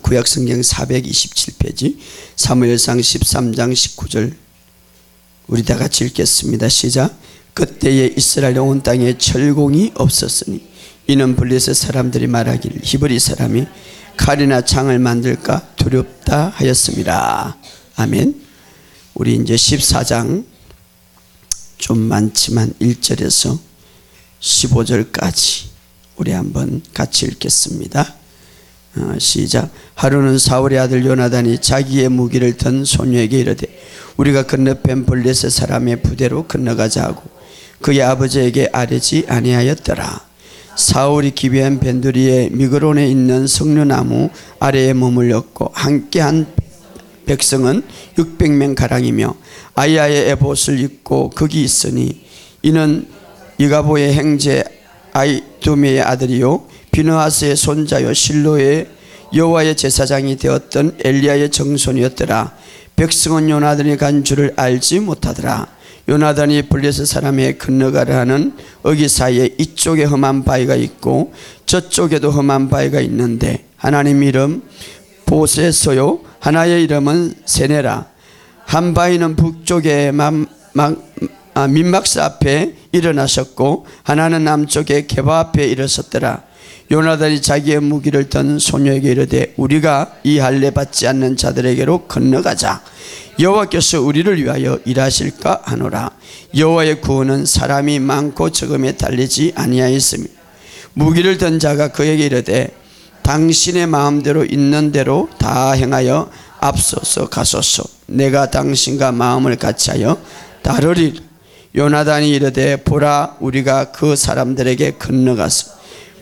구약성경 427페이지 사무엘상 13장 19절 우리 다 같이 읽겠습니다. 시작. 그때에 이스라엘 온 땅에 철공이 없었으니 이는 블레셋 사람들이 말하기를 히브리 사람이 칼이나 창을 만들까 두렵다 하였습니다. 아멘. 우리 이제 14장 좀 많지만 1절에서 15절까지 우리 한번 같이 읽겠습니다. 시작. 하루는 사울의 아들 요나단이 자기의 무기를 든 소녀에게 이르되 우리가 건너편 블레셋 사람의 부대로 건너가자 하고 그의 아버지에게 아뢰지 아니하였더라. 사울이 기비한 벤두리의 미그론에 있는 석류나무 아래에 머물렀고 함께한 백성은 600명 가량이며 아이야의 에봇을 입고 거기 있으니 이는 이가보의 형제 아이두메의 아들이요 비느하스의 손자요 실로의 여호와의 제사장이 되었던 엘리야의 정손이었더라. 백성은 요나단이 간 줄을 알지 못하더라. 요나단이 블레셋 사람의 건너가려 하는 어기 사이에 이쪽에 험한 바위가 있고 저쪽에도 험한 바위가 있는데 하나님 이름 보세서요 하나의 이름은 세네라. 한 바위는 북쪽에 민막사 앞에 일어나셨고 하나는 남쪽에 게바 앞에 일어섰더라. 요나단이 자기의 무기를 든 소녀에게 이르되 우리가 이 할례 받지 않는 자들에게로 건너가자. 여호와께서 우리를 위하여 일하실까 하노라. 여호와의 구원은 사람이 많고 적음에 달리지 아니하였으며 무기를 든 자가 그에게 이르되 당신의 마음대로 있는 대로 다 행하여 앞서서 가소서. 내가 당신과 마음을 같이하여 따르리라. 요나단이 이르되 보라 우리가 그 사람들에게 건너가서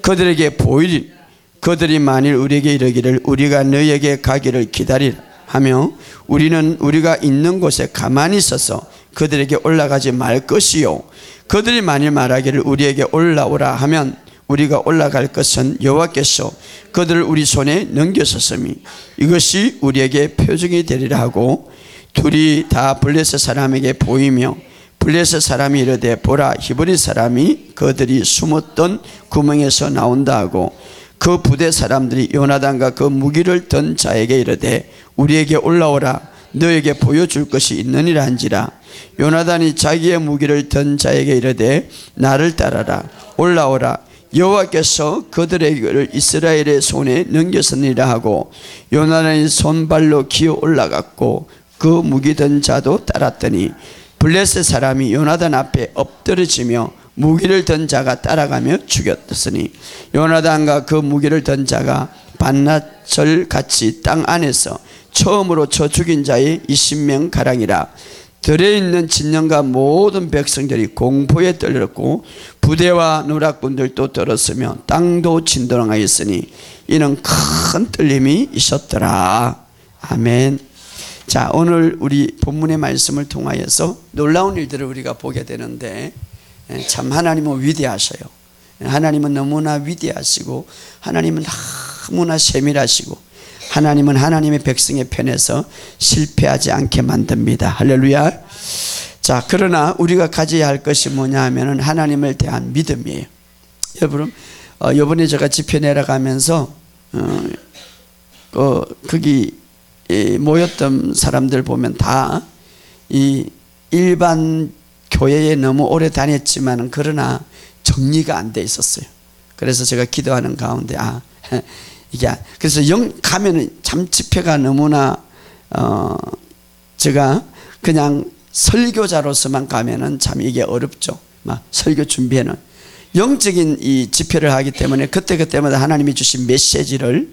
그들에게 보이리. 그들이 만일 우리에게 이르기를 우리가 너희에게 가기를 기다리라 하며 우리는 우리가 있는 곳에 가만히 있어서 그들에게 올라가지 말 것이요 그들이 만일 말하기를 우리에게 올라오라 하면 우리가 올라갈 것은 여호와께서 그들을 우리 손에 넘겼었음이 이것이 우리에게 표징이 되리라 하고 둘이 다 블레셋 사람에게 보이며 블레셋 사람이 이르되 보라 히브리 사람이 그들이 숨었던 구멍에서 나온다 하고 그 부대 사람들이 요나단과 그 무기를 든 자에게 이르되 우리에게 올라오라 너에게 보여줄 것이 있느니라 한지라. 요나단이 자기의 무기를 든 자에게 이르되 나를 따라라 올라오라 여호와께서 그들에게 이스라엘의 손에 넘겼으니라 하고 요나단이 손발로 기어 올라갔고 그 무기 든 자도 따랐더니 블레셋 사람이 요나단 앞에 엎드러지며 무기를 든 자가 따라가며 죽였으니 요나단과 그 무기를 든 자가 반나절 같이 땅 안에서 처음으로 쳐 죽인 자의 20명 가량이라. 들에 있는 진영과 모든 백성들이 공포에 떨렸고 부대와 누락꾼들도 떨었으며 땅도 진동하였으니 이는 큰 떨림이 있었더라. 아멘. 자, 오늘 우리 본문의 말씀을 통하여서 놀라운 일들을 우리가 보게 되는데 참 하나님은 위대하셔요. 하나님은 너무나 위대하시고 하나님은 너무나 세밀하시고 하나님은 하나님의 백성의 편에서 실패하지 않게 만듭니다. 할렐루야. 자, 그러나 우리가 가져야 할 것이 뭐냐 하면은 하나님을 대한 믿음이에요. 여러분, 이번에 제가 집회 내려가면서 거기 모였던 사람들 보면 다 이 일반 교회에 너무 오래 다녔지만 그러나 정리가 안 돼 있었어요. 그래서 제가 기도하는 가운데 이게 그래서 가면은 참 집회가 너무나 제가 그냥 설교자로서만 가면은 참 이게 어렵죠. 막 설교 준비에는 영적인 이 집회를 하기 때문에 그때그때마다 하나님이 주신 메시지를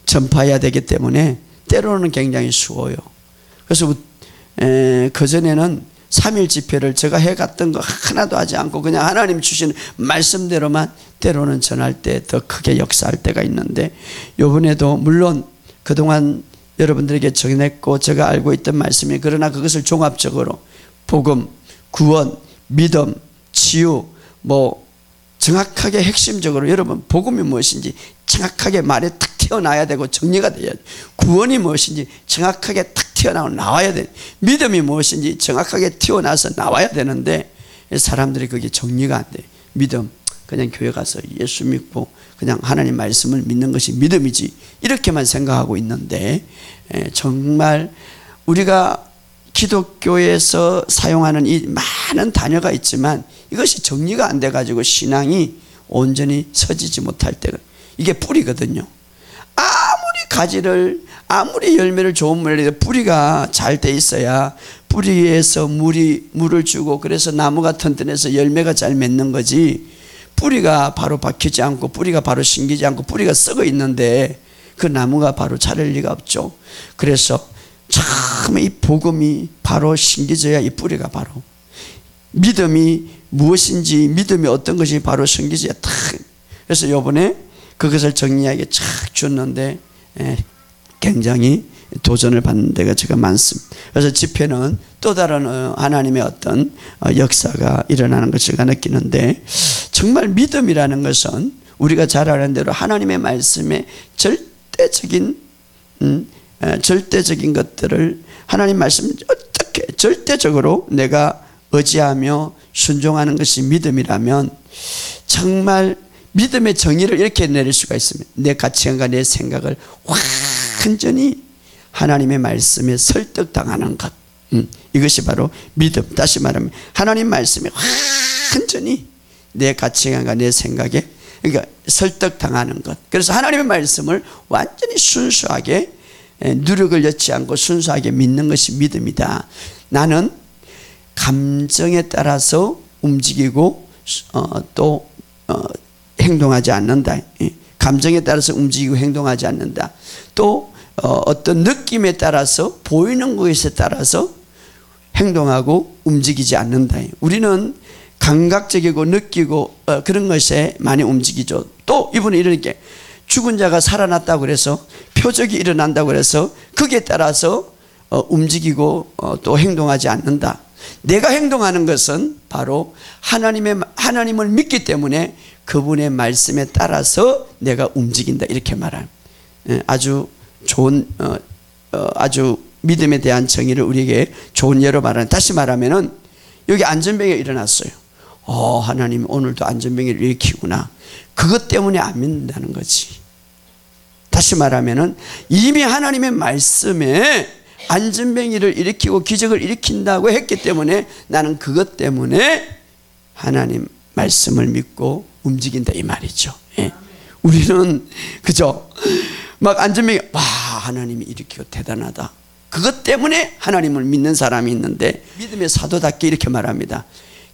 전파해야 되기 때문에 때로는 굉장히 쉬워요. 그래서 그전에는 3일 집회를 제가 해갔던 거 하나도 하지 않고 그냥 하나님 주신 말씀대로만 때로는 전할 때 더 크게 역사할 때가 있는데 이번에도 물론 그동안 여러분들에게 전했고 제가 알고 있던 말씀이 그러나 그것을 종합적으로 복음, 구원, 믿음, 치유 정확하게 핵심적으로 여러분 복음이 무엇인지 정확하게 말에 탁 튀어나와야 되고 정리가 돼야 돼. 구원이 무엇인지 정확하게 탁 튀어나와야 돼. 믿음이 무엇인지 정확하게 튀어나와서 나와야 되는데 사람들이 그게 정리가 안 돼. 믿음 그냥 교회 가서 예수 믿고 그냥 하나님 말씀을 믿는 것이 믿음이지 이렇게만 생각하고 있는데, 정말 우리가 기독교에서 사용하는 이 많은 단어가 있지만 이것이 정리가 안 돼가지고 신앙이 온전히 서지지 못할 때가, 이게 뿌리거든요. 아무리 가지를, 아무리 열매를 좋은 물을, 뿌리가 잘 돼 있어야 뿌리에서 물을 주고, 그래서 나무가 튼튼해서 열매가 잘 맺는 거지, 뿌리가 바로 박히지 않고 뿌리가 바로 심기지 않고 뿌리가 썩어 있는데 그 나무가 바로 자랄 리가 없죠. 그래서 참 이 복음이 바로 심겨져야 이 뿌리가 바로, 믿음이 무엇인지, 믿음이 어떤 것이 바로 심겨져야 탁. 그래서 이번에 그것을 정리하게 착 줬는데 굉장히 도전을 받는 데가 제가 많습니다. 그래서 집회는 또 다른 하나님의 어떤 역사가 일어나는 것을 제가 느끼는데, 정말 믿음이라는 것은 우리가 잘 아는 대로 하나님의 말씀에 절대적인 것들을, 하나님 말씀 어떻게 절대적으로 내가 의지하며 순종하는 것이 믿음이라면, 정말 믿음의 정의를 이렇게 내릴 수가 있습니다. 내 가치관과 내 생각을 완전히 하나님의 말씀에 설득당하는 것, 이것이 바로 믿음. 다시 말하면 하나님 말씀에 완전히 내 가치관과 내 생각에, 그러니까 설득당하는 것. 그래서 하나님의 말씀을 완전히 순수하게, 누력을 넣지 않고 순수하게 믿는 것이 믿음이다. 나는 감정에 따라서 움직이고 또 행동하지 않는다. 감정에 따라서 움직이고 행동하지 않는다. 또 어떤 느낌에 따라서, 보이는 것에 따라서 행동하고 움직이지 않는다. 우리는 감각적이고 느끼고 그런 것에 많이 움직이죠. 또 이분은 이렇게 죽은 자가 살아났다고 그래서, 표적이 일어난다고 그래서 거기에 따라서 움직이고 또 행동하지 않는다. 내가 행동하는 것은 바로 하나님을 믿기 때문에 그분의 말씀에 따라서 내가 움직인다, 이렇게 말합니다. 아주 좋은 아주 믿음에 대한 정의를 우리에게 좋은 예로 말하는, 다시 말하면은 여기 안전병이 일어났어요. 하나님 오늘도 안전병을 일으키구나. 그것 때문에 안 믿는다는 거지. 다시 말하면은 이미 하나님의 말씀에 안전병이를 일으키고 기적을 일으킨다고 했기 때문에 나는 그것 때문에 하나님 말씀을 믿고 움직인다, 이 말이죠. 우리는 그죠? 막 안전병이, 와, 하나님이 일으키고 대단하다. 그것 때문에 하나님을 믿는 사람이 있는데, 믿음의 사도답게 이렇게 말합니다.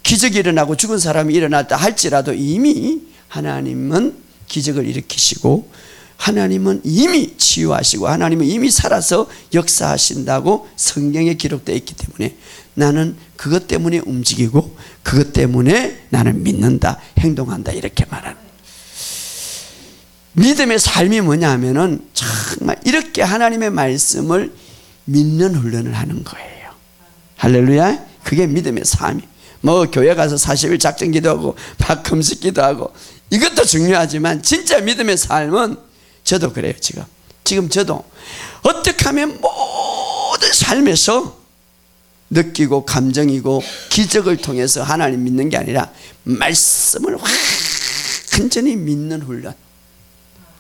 기적이 일어나고 죽은 사람이 일어났다 할지라도 이미 하나님은 기적을 일으키시고, 하나님은 이미 치유하시고, 하나님은 이미 살아서 역사하신다고 성경에 기록되어 있기 때문에 나는 그것 때문에 움직이고 그것 때문에 나는 믿는다, 행동한다, 이렇게 말하는 믿음의 삶이 뭐냐 하면은 정말 이렇게 하나님의 말씀을 믿는 훈련을 하는 거예요. 할렐루야. 그게 믿음의 삶이. 뭐 교회 가서 40일 작정 기도하고 금식 기도하고 이것도 중요하지만, 진짜 믿음의 삶은, 저도 그래요. 지금 저도 어떻게 하면 모든 삶에서 느끼고 감정이고 기적을 통해서 하나님 믿는 게 아니라 말씀을 완전히 믿는 훈련.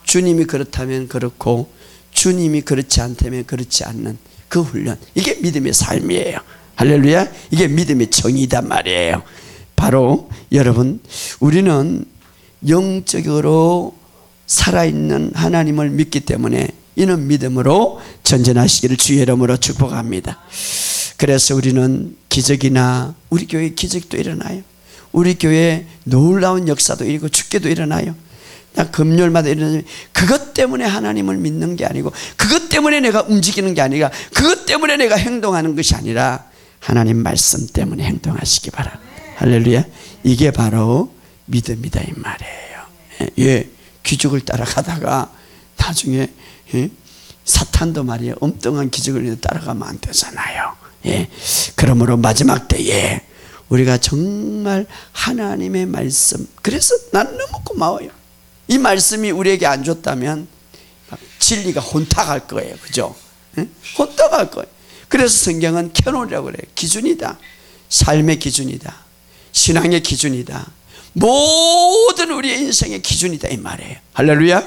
주님이 그렇다면 그렇고 주님이 그렇지 않다면 그렇지 않는 그 훈련, 이게 믿음의 삶이에요. 할렐루야. 이게 믿음의 정의단 말이에요. 바로 여러분, 우리는 영적으로 살아있는 하나님을 믿기 때문에 이는 믿음으로 전전하시기를 주의 이름으로 축복합니다. 그래서 우리는 기적이나, 우리 교회에 기적도 일어나요. 우리 교회에 놀라운 역사도 일어나고 축제도 일어나요. 금요일마다 일어나면 그것 때문에 하나님을 믿는 게 아니고, 그것 때문에 내가 움직이는 게 아니라, 그것 때문에 내가 행동하는 것이 아니라 하나님 말씀 때문에 행동하시기 바랍니다. 할렐루야. 이게 바로 믿음이다, 이 말이에요. 기적을 따라가다가 나중에 사탄도 말이에요, 엉뚱한 기적을 따라가면 안 되잖아요. 그러므로 마지막 때에 우리가 정말 하나님의 말씀, 그래서 난 너무 고마워요. 이 말씀이 우리에게 안 줬다면 진리가 혼탁할 거예요. 그죠? 혼탁할 거예요. 그래서 성경은 캐논이라고 그래요. 기준이다. 삶의 기준이다. 신앙의 기준이다. 모든 우리의 인생의 기준이다 이 말이에요. 할렐루야.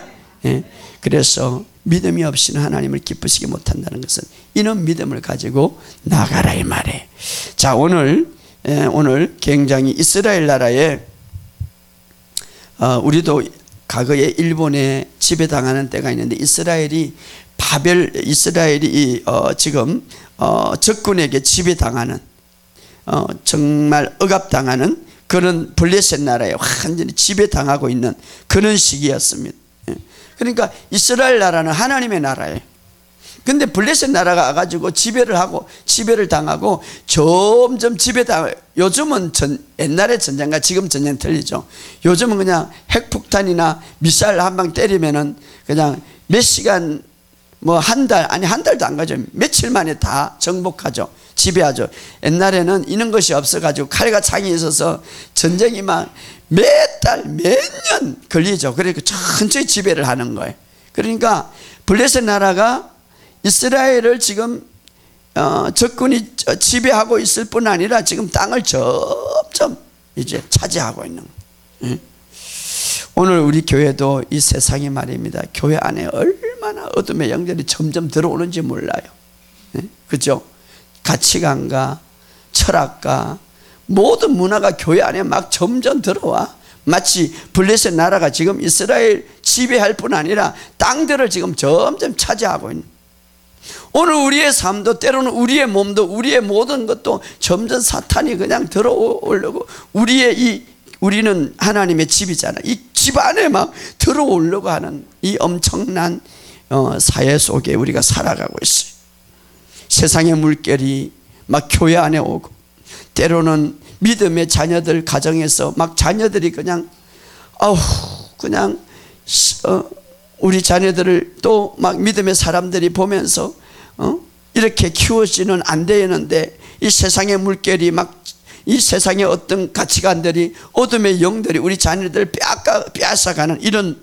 예. 그래서 믿음이 없이는 하나님을 기쁘시게 못한다는 것은 이런 믿음을 가지고 나가라 이 말이에요. 자, 오늘 굉장히 이스라엘 나라에 우리도 과거에 일본에 지배당하는 때가 있는데 이스라엘이 지금 적군에게 지배당하는 정말 억압당하는 그런 블레셋 나라에 완전히 지배당하고 있는 그런 시기였습니다. 그러니까 이스라엘 나라는 하나님의 나라예요. 근데 블레셋 나라가 와가지고 지배를 당하고 점점 지배당해요. 요즘은 옛날의 전쟁과 지금 전쟁 틀리죠. 요즘은 그냥 핵폭탄이나 미사일 한 방 때리면은 그냥 몇 시간 뭐 한 달도 안 가죠. 며칠 만에 다 정복하죠. 지배하죠. 옛날에는 이런 것이 없어가지고 칼과 창이 있어서 전쟁이 막 몇 달, 몇 년 걸리죠. 그러니까 천천히 지배를 하는 거예요. 그러니까 블레셋 나라가 이스라엘을 지금 적군이 지배하고 있을 뿐 아니라 지금 땅을 점점 이제 차지하고 있는 거예요. 오늘 우리 교회도 이 세상이 말입니다. 교회 안에 얼마나 어둠의 영들이 점점 들어오는지 몰라요. 그죠? 가치관과 철학과 모든 문화가 교회 안에 막 점점 들어와. 마치 블레셋 나라가 지금 이스라엘 지배할 뿐 아니라 땅들을 지금 점점 차지하고 있는. 오늘 우리의 삶도 때로는 우리의 몸도 우리의 모든 것도 점점 사탄이 그냥 들어오려고 우리는 하나님의 집이잖아. 이 집 안에 막 들어오려고 하는 이 엄청난 사회 속에 우리가 살아가고 있어요. 세상의 물결이 막 교회 안에 오고 때로는 믿음의 자녀들 가정에서 막 자녀들이 그냥 우리 자녀들을 또 막 믿음의 사람들이 보면서 이렇게 키워지는 안 되는데 이 세상의 물결이 막 이 세상의 어떤 가치관들이 어둠의 영들이 우리 자녀들을 빼앗아가는 이런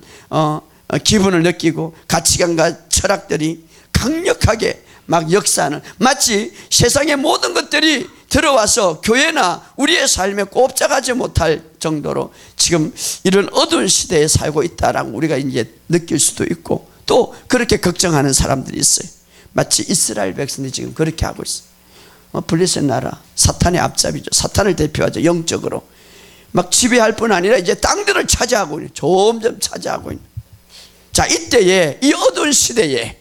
기분을 느끼고 가치관과 철학들이 강력하게 막 역사하는, 마치 세상의 모든 것들이 들어와서 교회나 우리의 삶에 꼼짝하지 못할 정도로 지금 이런 어두운 시대에 살고 있다라고 우리가 이제 느낄 수도 있고, 또 그렇게 걱정하는 사람들이 있어요. 마치 이스라엘 백성들이 지금 그렇게 하고 있어요. 블레셋 나라, 사탄의 앞잡이죠. 사탄을 대표하죠. 영적으로 막 지배할 뿐 아니라 이제 땅들을 차지하고 있는, 점점 차지하고 있는. 자, 이때에, 이 어두운 시대에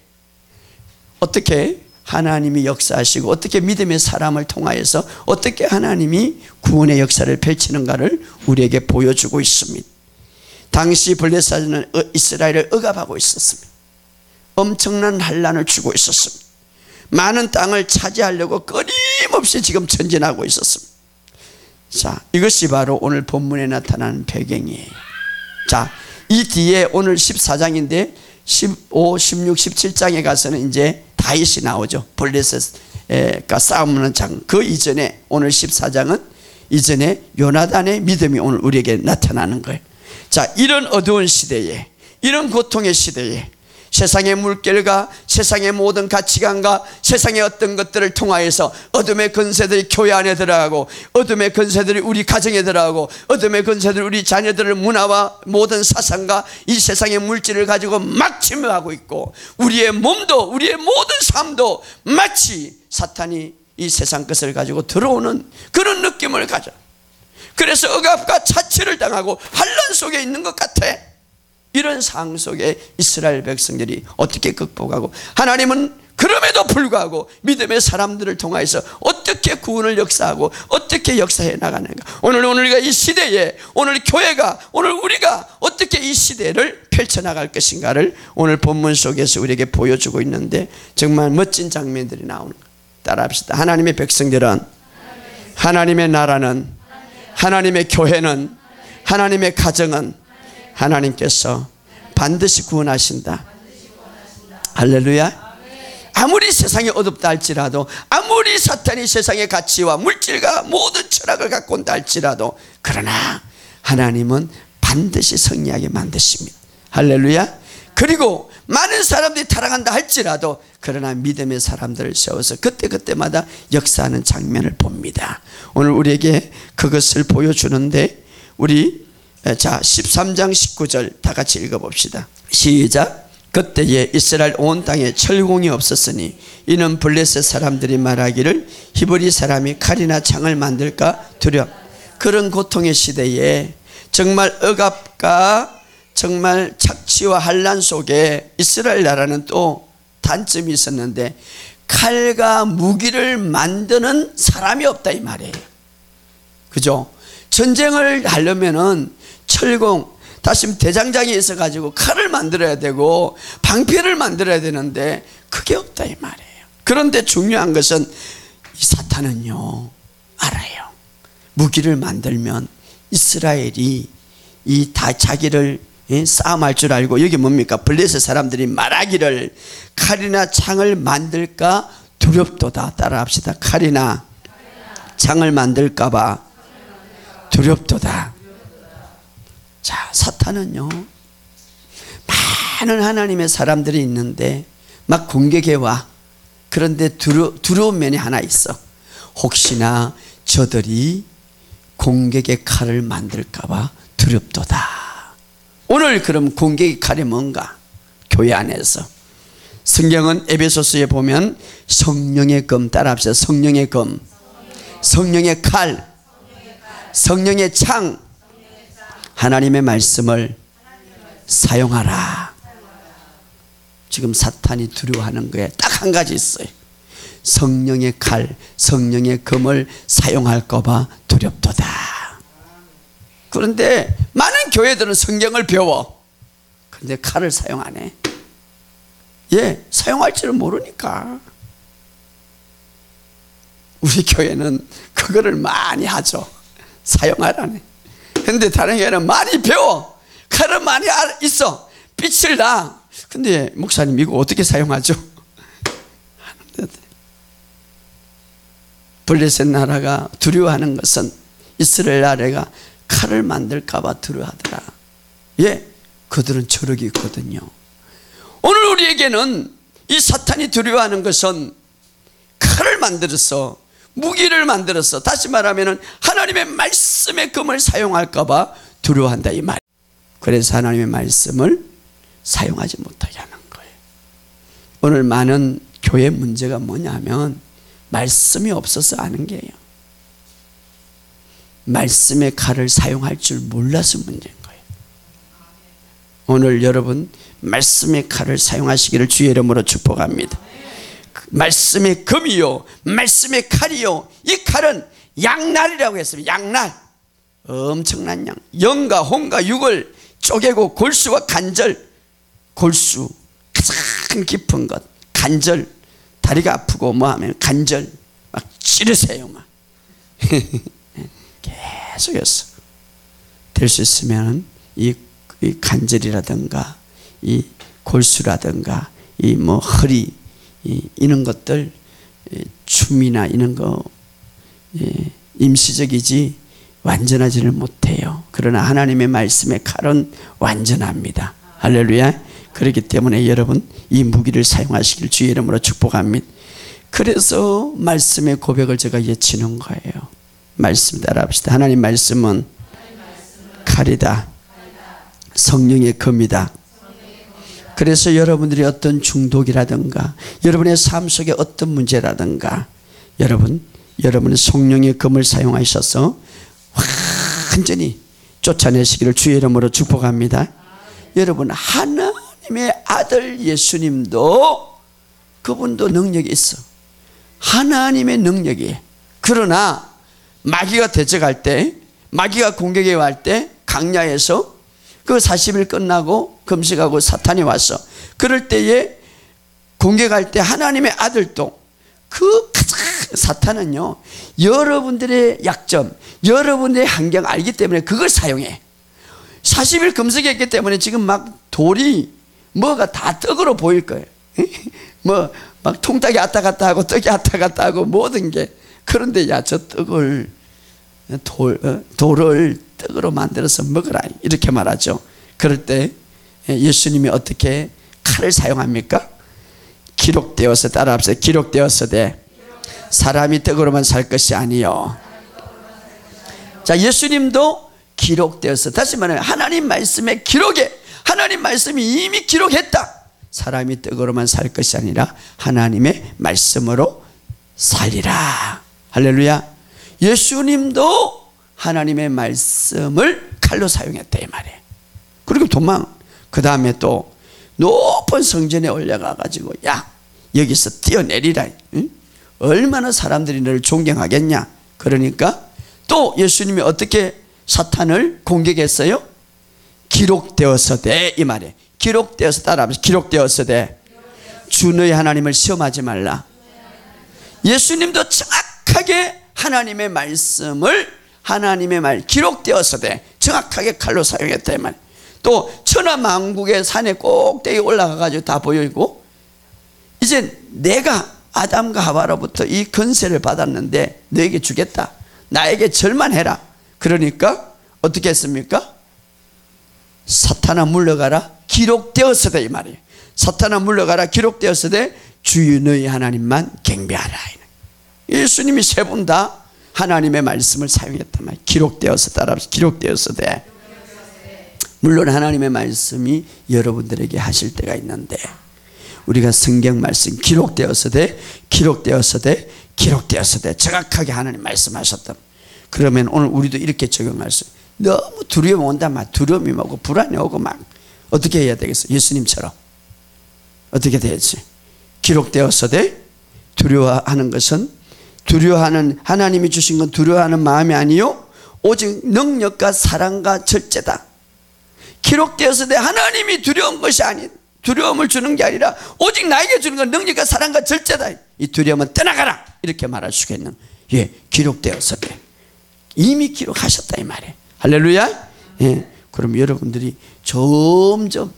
어떻게 하나님이 역사하시고 어떻게 믿음의 사람을 통하여서 어떻게 하나님이 구원의 역사를 펼치는가를 우리에게 보여주고 있습니다. 당시 블레셋은 이스라엘을 억압하고 있었습니다. 엄청난 환난을 주고 있었습니다. 많은 땅을 차지하려고 끊임없이 지금 전진하고 있었습니다. 자, 이것이 바로 오늘 본문에 나타나는 배경이에요. 자, 이 뒤에 오늘 14장인데 15, 16, 17장에 가서는 이제 다윗이 나오죠. 블레셋과 싸우는 장. 그 이전에 오늘 14장은 이전에 요나단의 믿음이 오늘 우리에게 나타나는 거예요. 자, 이런 어두운 시대에, 이런 고통의 시대에 세상의 물결과 세상의 모든 가치관과 세상의 어떤 것들을 통하여서 어둠의 권세들이 교회 안에 들어가고, 어둠의 권세들이 우리 가정에 들어가고, 어둠의 권세들이 우리 자녀들의 문화와 모든 사상과 이 세상의 물질을 가지고 막 침범하고 있고, 우리의 몸도 우리의 모든 삶도 마치 사탄이 이 세상 것을 가지고 들어오는 그런 느낌을 가져. 그래서 억압과 차치를 당하고 환난 속에 있는 것 같아. 이런 상황 속에 이스라엘 백성들이 어떻게 극복하고, 하나님은 그럼에도 불구하고 믿음의 사람들을 통해서 어떻게 구원을 역사하고 어떻게 역사해 나가는가. 오늘 우리가 이 시대에, 오늘 교회가, 오늘 우리가 어떻게 이 시대를 펼쳐나갈 것인가를 오늘 본문 속에서 우리에게 보여주고 있는데, 정말 멋진 장면들이 나오는 거예요. 따라합시다. 하나님의 백성들은, 하나님의 나라는, 하나님의 교회는, 하나님의 가정은 하나님께서 반드시 구원하신다. 할렐루야. 아무리 세상이 어둡다 할지라도, 아무리 사탄이 세상의 가치와 물질과 모든 철학을 갖고 온다 할지라도, 그러나 하나님은 반드시 승리하게 만드십니다. 할렐루야. 그리고 많은 사람들이 타락한다 할지라도, 그러나 믿음의 사람들을 세워서 그때그때마다 역사하는 장면을 봅니다. 오늘 우리에게 그것을 보여주는데, 우리 자, 13장 19절 다 같이 읽어봅시다. 시작. 그때에 이스라엘 온 땅에 철공이 없었으니 이는 블레셋 사람들이 말하기를 히브리 사람이 칼이나 창을 만들까 두려. 그런 고통의 시대에 정말 억압과 정말 착취와 환난 속에 이스라엘 나라는 또 단점이 있었는데 칼과 무기를 만드는 사람이 없다 이 말이에요. 그죠? 전쟁을 하려면은 철공, 다시 대장장이 있어가지고 칼을 만들어야 되고 방패를 만들어야 되는데 그게 없다 이 말이에요. 그런데 중요한 것은 이 사탄은요 알아요. 무기를 만들면 이스라엘이 이 다 자기를 싸움할 줄 알고, 여기 뭡니까? 블레셋 사람들이 말하기를 칼이나 창을 만들까 두렵도다. 따라합시다. 칼이나 창을 만들까봐 두렵도다. 자, 사탄은요 많은 하나님의 사람들이 있는데 막 공격해 와. 그런데 두려운 면이 하나 있어. 혹시나 저들이 공격의 칼을 만들까봐 두렵도다. 오늘 그럼 공격의 칼이 뭔가? 교회 안에서 성경은 에베소서에 보면 성령의 검, 따라합시다. 성령의 검, 성령의 칼, 성령의 창, 하나님의 말씀을 사용하라. 지금 사탄이 두려워하는 거에 딱 한 가지 있어요. 성령의 칼, 성령의 검을 사용할까 봐 두렵도다. 그런데 많은 교회들은 성경을 배워. 그런데 칼을 사용 안 해. 예, 사용할 줄을 모르니까. 우리 교회는 그거를 많이 하죠. 사용하라네. 근데 다른 교회는 많이 배워. 칼은 많이 있어. 빛을 나. 근데 목사님 이거 어떻게 사용하죠? 블레셋 나라가 두려워하는 것은 이스라엘 나라가 칼을 만들까봐 두려워하더라. 예, 그들은 저력이 있거든요. 오늘 우리에게는 이 사탄이 두려워하는 것은 칼을 만들어서, 무기를 만들어서, 다시 말하면 하나님의 말씀의 검을 사용할까봐 두려워한다 이 말. 그래서 하나님의 말씀을 사용하지 못하게 하는 거예요. 오늘 많은 교회 문제가 뭐냐면 말씀이 없어서 아는 게예요. 말씀의 칼을 사용할 줄 몰라서 문제인 거예요. 오늘 여러분 말씀의 칼을 사용하시기를 주의 이름으로 축복합니다. 말씀의 검이요, 말씀의 칼이요. 이 칼은 양날이라고 했습니다. 양날, 엄청난 양, 영과 혼과 육을 쪼개고 골수와 간절, 골수 가장 깊은 것, 간절, 다리가 아프고 뭐 하면 간절 막 찌르세요 막. 계속해서 될 수 있으면 이 간절이라든가 이 골수라든가 이 뭐 허리 이런 것들 춤이나 이런 거 임시적이지 완전하지를 못해요. 그러나 하나님의 말씀의 칼은 완전합니다. 할렐루야. 그렇기 때문에 여러분 이 무기를 사용하시길 주의 이름으로 축복합니다. 그래서 말씀의 고백을 제가 외치는 거예요. 말씀 따라합시다. 하나님 말씀은 칼이다. 성령의 검이다. 그래서 여러분들이 어떤 중독이라든가 여러분의 삶 속에 어떤 문제라든가 여러분의 성령의 검을 사용하셔서 완전히 쫓아내시기를 주의 이름으로 축복합니다. 여러분 하나님의 아들 예수님도 그분도 능력이 있어. 하나님의 능력이에요. 그러나 마귀가 대적할 때, 마귀가 공격해 올 때 강야에서 그 40일 끝나고 금식하고 사탄이 왔어. 그럴 때에 공격할 때 하나님의 아들도 그 사탄은요 여러분들의 약점, 여러분의 환경 알기 때문에 그걸 사용해. 40일 금식했기 때문에 지금 막 돌이 뭐가 다 떡으로 보일 거예요. 뭐 막 통닭이 왔다 갔다 하고 떡이 왔다 갔다 하고 모든 게. 그런데 야, 저 떡을 돌을 떡으로 만들어서 먹으라 이렇게 말하죠. 그럴 때 예수님이 어떻게 칼을 사용합니까? 기록되어서, 따라합시다. 기록되었으되 사람이 떡으로만 살 것이 아니요. 자, 예수님도 기록되어서, 다시 말하면 하나님 말씀의 기록에, 하나님 말씀이 이미 기록했다. 사람이 떡으로만 살 것이 아니라 하나님의 말씀으로 살리라. 할렐루야. 예수님도 하나님의 말씀을 칼로 사용했다 이 말이에요. 그리고 그 다음에 또 높은 성전에 올라가 가지고 야 여기서 뛰어내리라. 응? 얼마나 사람들이 너를 존경하겠냐. 그러니까 또 예수님이 어떻게 사탄을 공격했어요? 기록되었으되 이 말이에요. 기록되어서 따라하면서 기록되었으되 주 너희 하나님을 시험하지 말라. 예수님도 정확하게 하나님의 말씀을, 하나님의 말 기록되었으되 정확하게 칼로 사용했다 이 말이에요. 또 천하만국의 산에 꼭대기 올라가 가지고 다 보이고, 이제 내가 아담과 하와로부터 이 권세를 받았는데 너에게 주겠다. 나에게 절만해라. 그러니까 어떻게 했습니까? 사탄아 물러가라. 기록되었으되 이 말이에요. 사탄아 물러가라. 기록되었으되 주 너희 하나님만 경배하라. 예수님이 세 분 다 하나님의 말씀을 사용했단 말이에요. 기록되어서 따라서 기록되었으되. 물론 하나님의 말씀이 여러분들에게 하실 때가 있는데 우리가 성경 말씀 기록되었으되 기록되었으되 기록되었으되 정확하게 하나님 말씀하셨다. 그러면 오늘 우리도 이렇게 적용할 수 있어요. 너무 두려움 온다 막 두려움이 오고 불안이 오고 막 어떻게 해야 되겠어? 예수님처럼 어떻게 되지? 기록되었으되 두려워하는 것은, 두려워하는, 하나님이 주신 건 두려워하는 마음이 아니요 오직 능력과 사랑과 절제다. 기록되었으되 하나님이 두려운 것이 아닌, 두려움을 주는 게 아니라 오직 나에게 주는 건 능력과 사랑과 절제다. 이 두려움은 떠나가라 이렇게 말할 수가 있는, 예, 기록되었으되 이미 기록하셨다 이 말이에요. 할렐루야. 예, 그럼 여러분들이 점점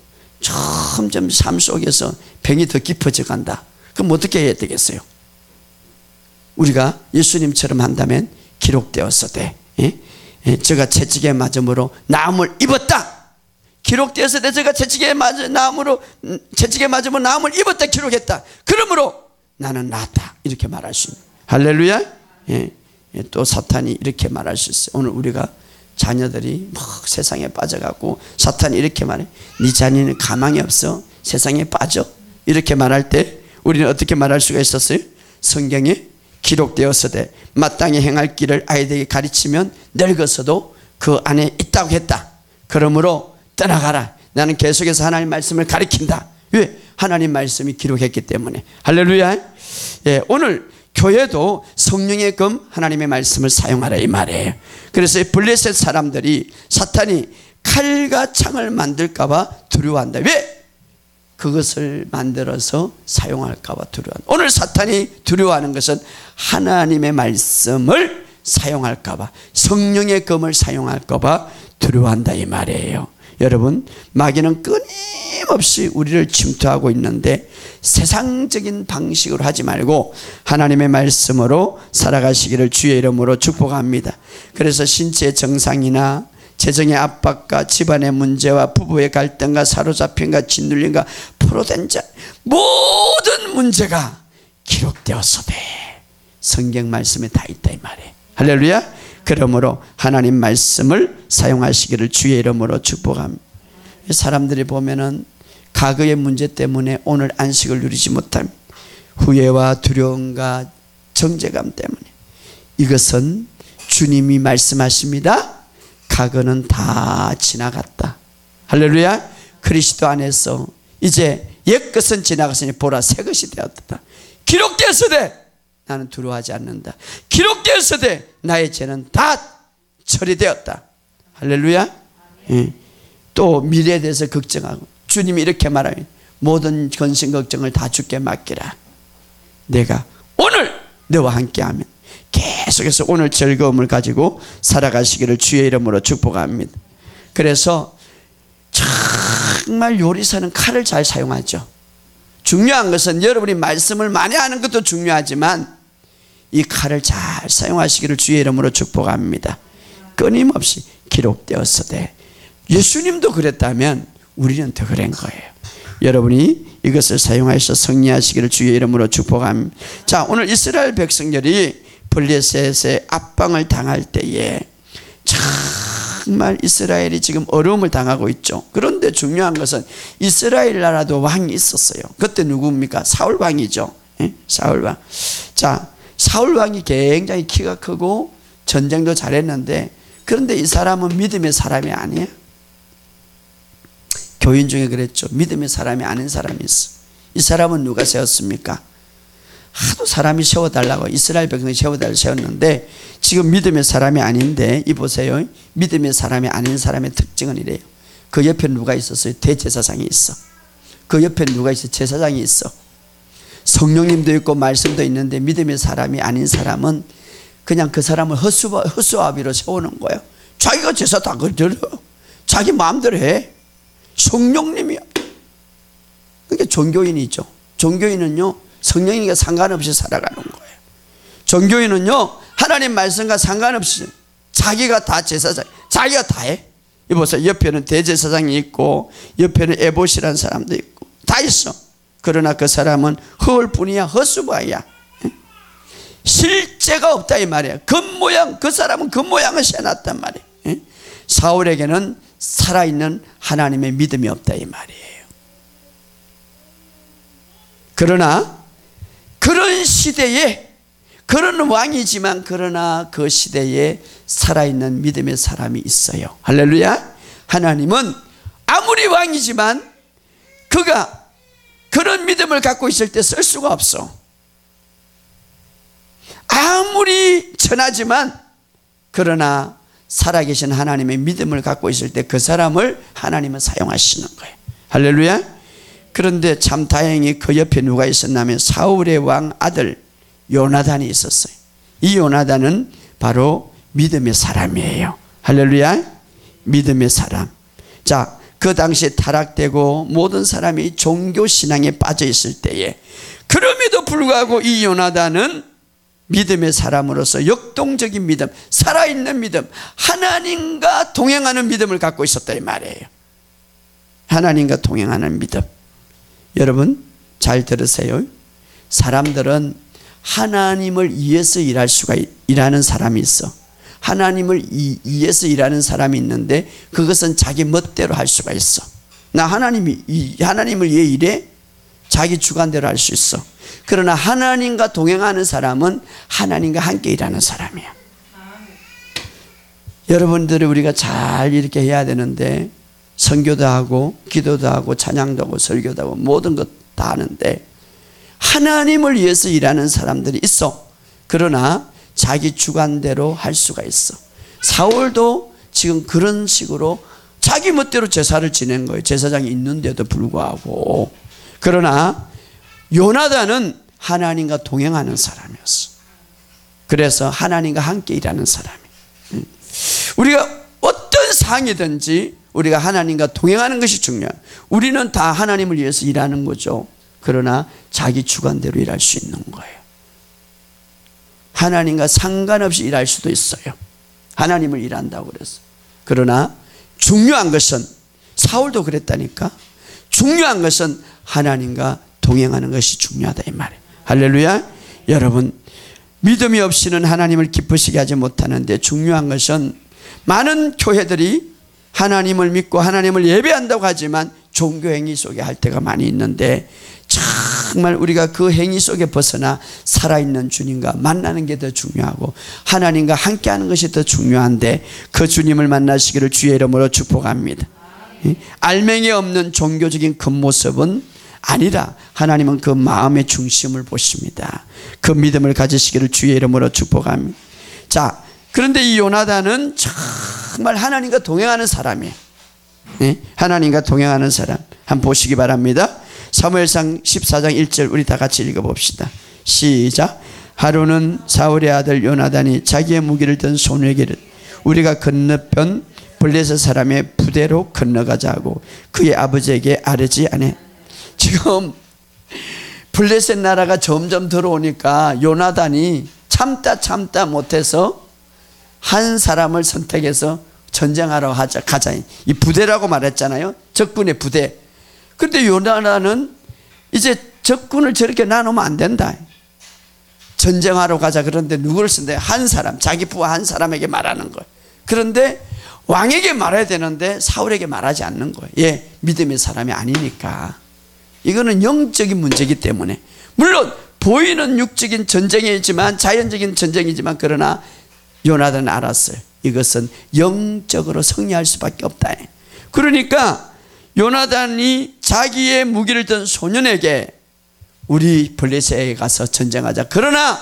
삶 속에서 병이 더 깊어져 간다. 그럼 어떻게 해야 되겠어요? 우리가 예수님처럼 한다면 기록되었으되 저가 채찍에 맞음으로 나음을 입었다. 기록되었으되 저가 채찍에 맞음으로 나음을 입었다. 기록했다. 그러므로 나는 나았다. 이렇게 말할 수 있는. 할렐루야. 예, 또 사탄이 이렇게 말할 수 있어요. 오늘 우리가 자녀들이 막 세상에 빠져갖고 사탄이 이렇게 말해. 네 자녀는 가망이 없어. 세상에 빠져. 이렇게 말할 때 우리는 어떻게 말할 수가 있었어요? 성경에 기록되었으되 마땅히 행할 길을 아이들에게 가르치면 늙어서도 그 안에 있다고 했다. 그러므로 떠나가라. 나는 계속해서 하나님 말씀을 가르친다. 왜? 하나님 말씀이 기록했기 때문에. 할렐루야. 예, 오늘 교회도 성령의 검 하나님의 말씀을 사용하라 이 말이에요. 그래서 블레셋 사람들이 사탄이 칼과 창을 만들까 봐 두려워한다. 왜? 그것을 만들어서 사용할까 봐 두려워한다. 오늘 사탄이 두려워하는 것은 하나님의 말씀을 사용할까 봐, 성령의 검을 사용할까 봐 두려워한다 이 말이에요. 여러분, 마귀는 끊임없이 우리를 침투하고 있는데 세상적인 방식으로 하지 말고 하나님의 말씀으로 살아가시기를 주의 이름으로 축복합니다. 그래서 신체의 정상이나 재정의 압박과 집안의 문제와 부부의 갈등과 사로잡힘과 짓눌림과 포로된 자, 모든 문제가 기록되었으되 성경 말씀에 다 있다 이 말이에요. 할렐루야. 그러므로 하나님 말씀을 사용하시기를 주의 이름으로 축복합니다. 사람들이 보면은 과거의 문제 때문에 오늘 안식을 누리지 못합니다. 후회와 두려움과 정죄감 때문에. 이것은 주님이 말씀하십니다. 과거는 다 지나갔다. 할렐루야. 그리스도 안에서 이제 옛것은 지나갔으니 보라 새 것이 되었다. 기록되었으되 나는 두려워하지 않는다. 기록되었으되 나의 죄는 다 처리되었다. 할렐루야. 예. 또 미래에 대해서 걱정하고 주님이 이렇게 말하면 모든 근심 걱정을 다 주께 맡기라. 내가 오늘 너와 함께하면 계속해서 오늘 즐거움을 가지고 살아가시기를 주의 이름으로 축복합니다. 그래서 정말 요리사는 칼을 잘 사용하죠. 중요한 것은 여러분이 말씀을 많이 하는 것도 중요하지만 이 칼을 잘 사용하시기를 주의 이름으로 축복합니다. 끊임없이 기록되었으되 예수님도 그랬다면 우리는 더 그런 거예요. 여러분이 이것을 사용하셔서 승리하시기를 주의 이름으로 축복합니다. 자, 오늘 이스라엘 백성들이 블레셋의 압방을 당할 때에 정말 이스라엘이 지금 어려움을 당하고 있죠. 그런데 중요한 것은 이스라엘 나라도 왕이 있었어요. 그때 누굽니까? 사울 왕이죠. 사울 왕. 자, 사울 왕이 굉장히 키가 크고 전쟁도 잘했는데, 그런데 이 사람은 믿음의 사람이 아니에요. 교인 중에 그랬죠. 믿음의 사람이 아닌 사람이 있어. 이 사람은 누가 세웠습니까? 하도 사람이 세워달라고 이스라엘 백성이 세웠는데 지금 믿음의 사람이 아닌데, 이 보세요. 믿음의 사람이 아닌 사람의 특징은 이래요. 그 옆에 누가 있었어요? 대제사장이 있어. 그 옆에 누가 있어? 제사장이 있어. 성령님도 있고 말씀도 있는데 믿음의 사람이 아닌 사람은 그냥 그 사람을 허수아비로 세우는 거예요. 자기가 제사 다 거들어. 자기 마음대로 해. 성령님이야. 그게 종교인이죠. 종교인은요, 성령님과 상관없이 살아가는 거예요. 종교인은요, 하나님 말씀과 상관없이 자기가 다 제사장, 자기가 다 해. 이보세요. 옆에는 대제사장이 있고 옆에는 에봇이라는 사람도 있고 다 있어. 그러나 그 사람은 허울 뿐이야. 허수아비야. 실제가 없다 이 말이야. 겉모양, 그 사람은 겉모양을 세놨단 말이에요. 사울에게는 살아있는 하나님의 믿음이 없다 이 말이에요. 그러나 그런 시대에, 그런 왕이지만 그러나 그 시대에 살아있는 믿음의 사람이 있어요. 할렐루야. 하나님은 아무리 왕이지만 그가 그런 믿음을 갖고 있을 때 쓸 수가 없어. 아무리 천하지만 그러나 살아계신 하나님의 믿음을 갖고 있을 때 그 사람을 하나님은 사용하시는 거예요. 할렐루야. 그런데 참 다행히 그 옆에 누가 있었냐면 사울의 왕 아들 요나단이 있었어요. 이 요나단은 바로 믿음의 사람이에요. 할렐루야. 믿음의 사람. 자, 그 당시에 타락되고 모든 사람이 종교신앙에 빠져 있을 때에, 그럼에도 불구하고 이 요나단은 믿음의 사람으로서 역동적인 믿음, 살아있는 믿음, 하나님과 동행하는 믿음을 갖고 있었다 이 말이에요. 하나님과 동행하는 믿음. 여러분 잘 들으세요. 사람들은 하나님을 위해서 일하는 사람이 있어. 하나님을 위해서 일하는 사람이 있는데 그것은 자기 멋대로 할 수가 있어. 나 하나님을 위해 일해? 자기 주관대로 할 수 있어. 그러나 하나님과 동행하는 사람은 하나님과 함께 일하는 사람이야. 여러분들이 우리가 잘 이렇게 해야 되는데, 선교도 하고 기도도 하고 찬양도 하고 설교도 하고 모든 것 다 하는데 하나님을 위해서 일하는 사람들이 있어. 그러나 자기 주관대로 할 수가 있어. 사울도 지금 그런 식으로 자기 멋대로 제사를 지낸 거예요. 제사장이 있는데도 불구하고. 그러나 요나단은 하나님과 동행하는 사람이었어. 그래서 하나님과 함께 일하는 사람이에요. 우리가 어떤 상황이든지 우리가 하나님과 동행하는 것이 중요해요. 우리는 다 하나님을 위해서 일하는 거죠. 그러나 자기 주관대로 일할 수 있는 거예요. 하나님과 상관없이 일할 수도 있어요. 하나님을 일한다고 그랬어. 그러나 중요한 것은, 사울도 그랬다니까, 중요한 것은 하나님과 동행하는 것이 중요하다 이 말이에요. 할렐루야. 여러분, 믿음이 없이는 하나님을 기쁘시게 하지 못하는데, 중요한 것은 많은 교회들이 하나님을 믿고 하나님을 예배한다고 하지만 종교 행위 속에 할 때가 많이 있는데, 정말 우리가 그 행위 속에 벗어나 살아있는 주님과 만나는 게 더 중요하고 하나님과 함께하는 것이 더 중요한데, 그 주님을 만나시기를 주의 이름으로 축복합니다. 알맹이 없는 종교적인 겉모습은 아니라 하나님은 그 마음의 중심을 보십니다. 그 믿음을 가지시기를 주의 이름으로 축복합니다. 자, 그런데 이 요나단은 정말 하나님과 동행하는 사람이에요. 하나님과 동행하는 사람. 한번 보시기 바랍니다. 사무엘상 14장 1절 우리 다 같이 읽어봅시다. 시작. 하루는 사울의 아들 요나단이 자기의 무기를 든 소녀에게 이르되 우리가 건너편 블레셋 사람의 부대로 건너가자 하고 그의 아버지에게 아뢰지 않아. 지금 블레셋 나라가 점점 들어오니까 요나단이 참다 못해서 한 사람을 선택해서 전쟁하러 가자. 이 부대라고 말했잖아요. 적군의 부대. 그런데 요나단은 이제 적군을 저렇게 나누면 안 된다. 전쟁하러 가자. 그런데 누구를 쓴대? 한 사람, 자기 부하 한 사람에게 말하는 거예요. 그런데 왕에게 말해야 되는데 사울에게 말하지 않는 거예요. 예, 믿음의 사람이 아니니까. 이거는 영적인 문제이기 때문에. 물론 보이는 육적인 전쟁이지만, 자연적인 전쟁이지만, 그러나 요나단은 알았어요. 이것은 영적으로 승리할 수밖에 없다. 그러니까 요나단이 자기의 무기를 든 소년에게 우리 블레셋에 가서 전쟁하자. 그러나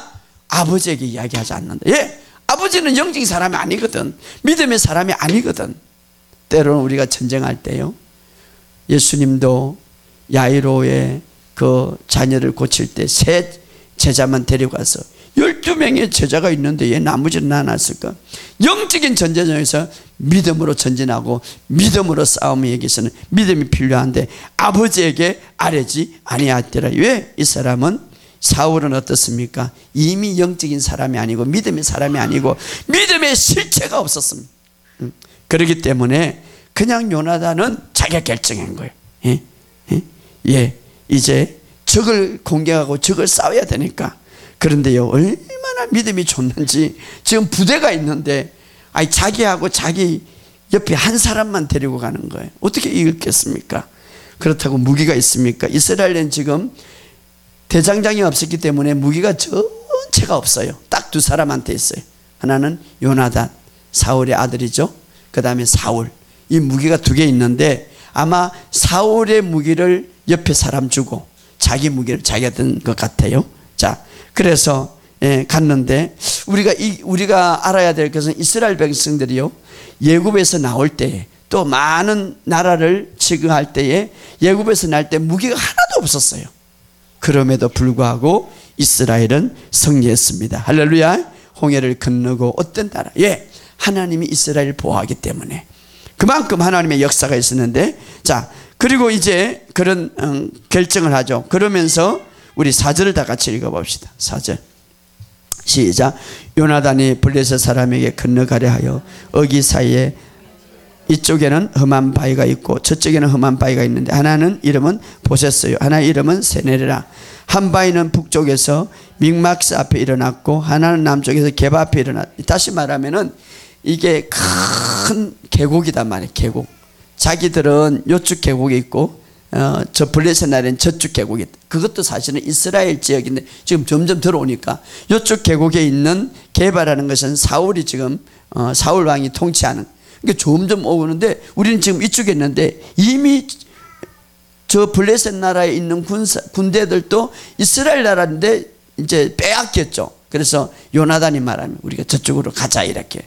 아버지에게 이야기하지 않는다. 예, 아버지는 영적인 사람이 아니거든. 믿음의 사람이 아니거든. 때로는 우리가 전쟁할 때요, 예수님도 야이로의 그 자녀를 고칠 때 세 제자만 데려가서 12명의 제자가 있는데 왜 나머지는 안 왔을까? 영적인 전쟁에서 믿음으로 전진하고 믿음으로 싸움에 여기서는 믿음이 필요한데 아버지에게 아뢰지 아니하더라. 왜? 이 사람은, 사울은 어떻습니까? 이미 영적인 사람이 아니고 믿음의 사람이 아니고 믿음의 실체가 없었습니다. 그렇기 때문에 그냥 요나단은 자기가 결정한 거예요. 예? 예? 예, 이제 적을 공격하고 적을 싸워야 되니까. 그런데요, 얼마나 믿음이 좋는지. 지금 부대가 있는데 아니 자기하고 자기 옆에 한 사람만 데리고 가는 거예요. 어떻게 이겼겠습니까? 그렇다고 무기가 있습니까? 이스라엘은 지금 대장장이 없었기 때문에 무기가 전체가 없어요. 딱 두 사람한테 있어요. 하나는 요나단, 사울의 아들이죠. 그 다음에 사울. 이 무기가 두 개 있는데 아마 사울의 무기를 옆에 사람 주고 자기 무기를 자기가 든 것 같아요. 자, 그래서 갔는데 우리가 알아야 될 것은 이스라엘 백성들이요, 예굽에서 나올 때에 또 많은 나라를 치유할 때에 예굽에서 날 때 무기가 하나도 없었어요. 그럼에도 불구하고 이스라엘은 승리했습니다. 할렐루야. 홍해를 건너고 어떤 나라? 예, 하나님이 이스라엘을 보호하기 때문에 그만큼 하나님의 역사가 있었는데, 자, 그리고 이제 그런 결정을 하죠. 그러면서 우리 4절을 다 같이 읽어봅시다. 4절 시작. 요나단이 블레셋 사람에게 건너가려 하여 어기 사이에 이쪽에는 험한 바위가 있고 저쪽에는 험한 바위가 있는데 하나는 이름은 보셋어요, 하나 이름은 세네르라. 한 바위는 북쪽에서 믹막스 앞에 일어났고 하나는 남쪽에서 게바 앞에 일어났다. 다시 말하면은 이게 큰 계곡이단 말이에요. 계곡. 자기들은 요쪽 계곡이 있고 저 블레셋 나라는 저쪽 계곡이 있다. 그것도 사실은 이스라엘 지역인데 지금 점점 들어오니까 요쪽 계곡에 있는 게바라는 것은 사울이 지금 사울 왕이 통치하는, 그러니까 점점 오는데 우리는 지금 이쪽에 있는데 이미 저 블레셋 나라에 있는 군대들도 이스라엘 나라인데 이제 빼앗겼죠. 그래서 요나단이 말하면 우리가 저쪽으로 가자, 이렇게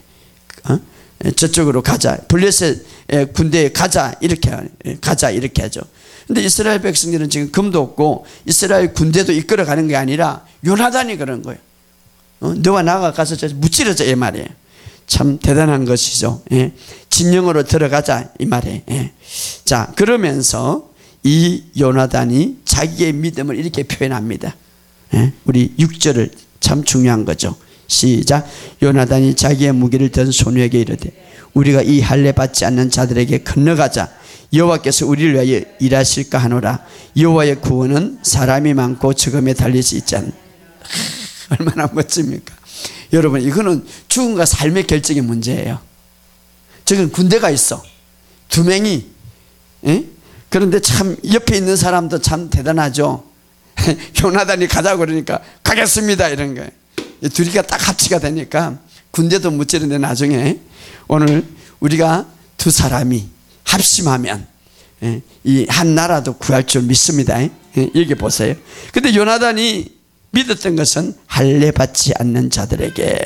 저쪽으로 가자, 블레셋 군대에 가자, 이렇게 가자, 이렇게 하죠. 근데 이스라엘 백성들은 지금 금도 없고 이스라엘 군대도 이끌어가는 게 아니라 요나단이 그런 거예요. 너와 나가 가서 무찌르자, 이 말이에요. 참 대단한 것이죠. 예. 진영으로 들어가자, 이 말이에요. 예. 자, 그러면서 이 요나단이 자기의 믿음을 이렇게 표현합니다. 예. 우리 6절을 참 중요한 거죠. 시작. 요나단이 자기의 무기를 든 소녀에게 이르되 우리가 이 할례 받지 않는 자들에게 건너가자. 여호와께서 우리를 위하여 일하실까 하노라. 여호와의 구원은 사람이 많고 적음에 달릴 수 있지 않나. 얼마나 멋집니까? 여러분, 이거는 죽음과 삶의 결정의 문제예요. 지금 군대가 있어, 두 명이. 예? 그런데 참 옆에 있는 사람도 참 대단하죠. 요나단이 가자고 그러니까 가겠습니다, 이런 거예요. 둘이가 딱 합치가 되니까 군대도 무찌르는데 나중에 오늘 우리가 두 사람이 합심하면 이 한 나라도 구할 줄 믿습니다. 여기 보세요. 근데 요나단이 믿었던 것은 할례 받지 않는 자들에게.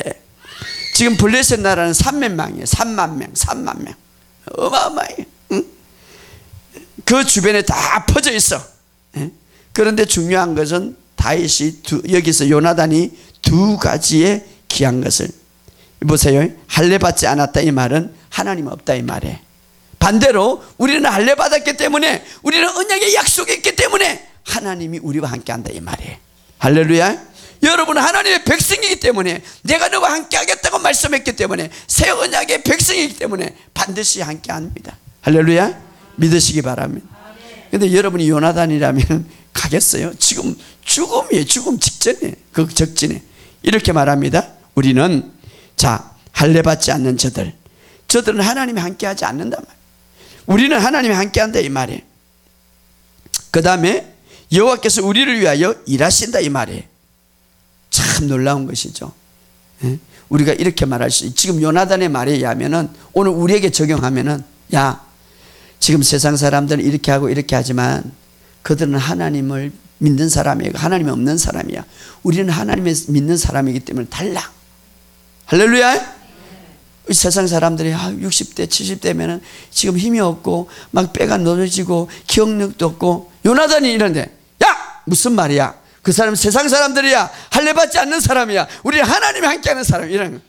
지금 블레셋 나라는 3만명이에요. 3만 명, 3만 명. 어마어마해요. 응? 그 주변에 다 퍼져 있어. 그런데 중요한 것은 다윗이 여기서 요나단이 두 가지의 귀한 것을 보세요. 할례 받지 않았다, 이 말은 하나님 없다, 이 말이에요. 반대로 우리는 할례 받았기 때문에, 우리는 언약의 약속이 있기 때문에 하나님이 우리와 함께한다, 이 말이에요. 할렐루야. 여러분은 하나님의 백성이기 때문에, 내가 너와 함께 하겠다고 말씀했기 때문에, 새 언약의 백성이기 때문에 반드시 함께합니다. 할렐루야. 믿으시기 바랍니다. 근데 여러분이 요나단이라면 가겠어요? 지금 죽음이에요. 죽음 직전에, 그 적진에. 이렇게 말합니다. 우리는 자, 할례 받지 않는 저들, 저들은 하나님이 함께하지 않는단 말이에요. 우리는 하나님이 함께한다 이 말이에요. 그 다음에 여호와께서 우리를 위하여 일하신다 이 말이에요. 참 놀라운 것이죠. 우리가 이렇게 말할 수 있어요. 지금 요나단의 말에 의하면은 오늘 우리에게 적용하면은, 야, 지금 세상 사람들은 이렇게 하고 이렇게 하지만 그들은 하나님을 믿는 사람이에요. 하나님이 없는 사람이야. 우리는 하나님을 믿는 사람이기 때문에 달라. 할렐루야. 세상 사람들이 60대 70대면은 지금 힘이 없고 막 빼가 넘어지고 기억력도 없고, 요나단이 이런데, 야, 무슨 말이야, 그 사람 세상 사람들이야, 할례 받지 않는 사람이야, 우리 하나님이 함께하는 사람, 이런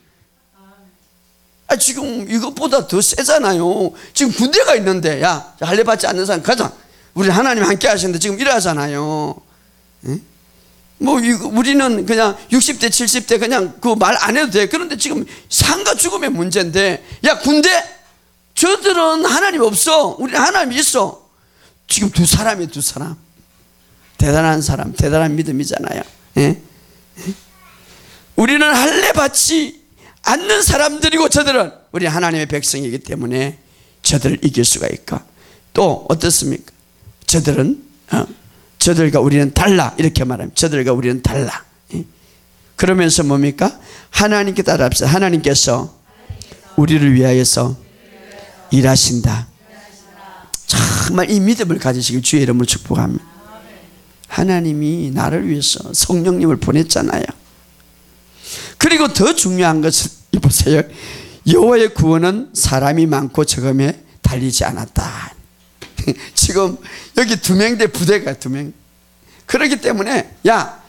거. 지금 이것보다 더 세잖아요. 지금 군대가 있는데, 야, 할례 받지 않는 사람 가자, 우리 하나님 함께 하시는데 지금 이러잖아요. 뭐 우리는 그냥 60대 70대 그냥 그 말 안 해도 돼. 그런데 지금 삶과 죽음의 문제인데, 야, 군대, 저들은 하나님 없어, 우리는 하나님이 있어. 지금 두 사람 대단한 사람, 대단한 믿음이잖아요. 우리는 할례 받지 않는 사람들이고 저들은 우리 하나님의 백성이기 때문에 저들을 이길 수가 있고, 또 어떻습니까? 저들과 우리는 달라, 이렇게 말하면 저들과 우리는 달라. 그러면서 뭡니까? 하나님께 따라합시다. 하나님께서 우리를 위하여서 일하신다. 정말 이 믿음을 가지시길 주의 이름으로 축복합니다. 하나님이 나를 위해서 성령님을 보냈잖아요. 그리고 더 중요한 것은 보세요. 여호와의 구원은 사람이 많고 적음에 달리지 않았다. 지금 여기 2명대 부대가 2명. 그렇기 때문에, 야,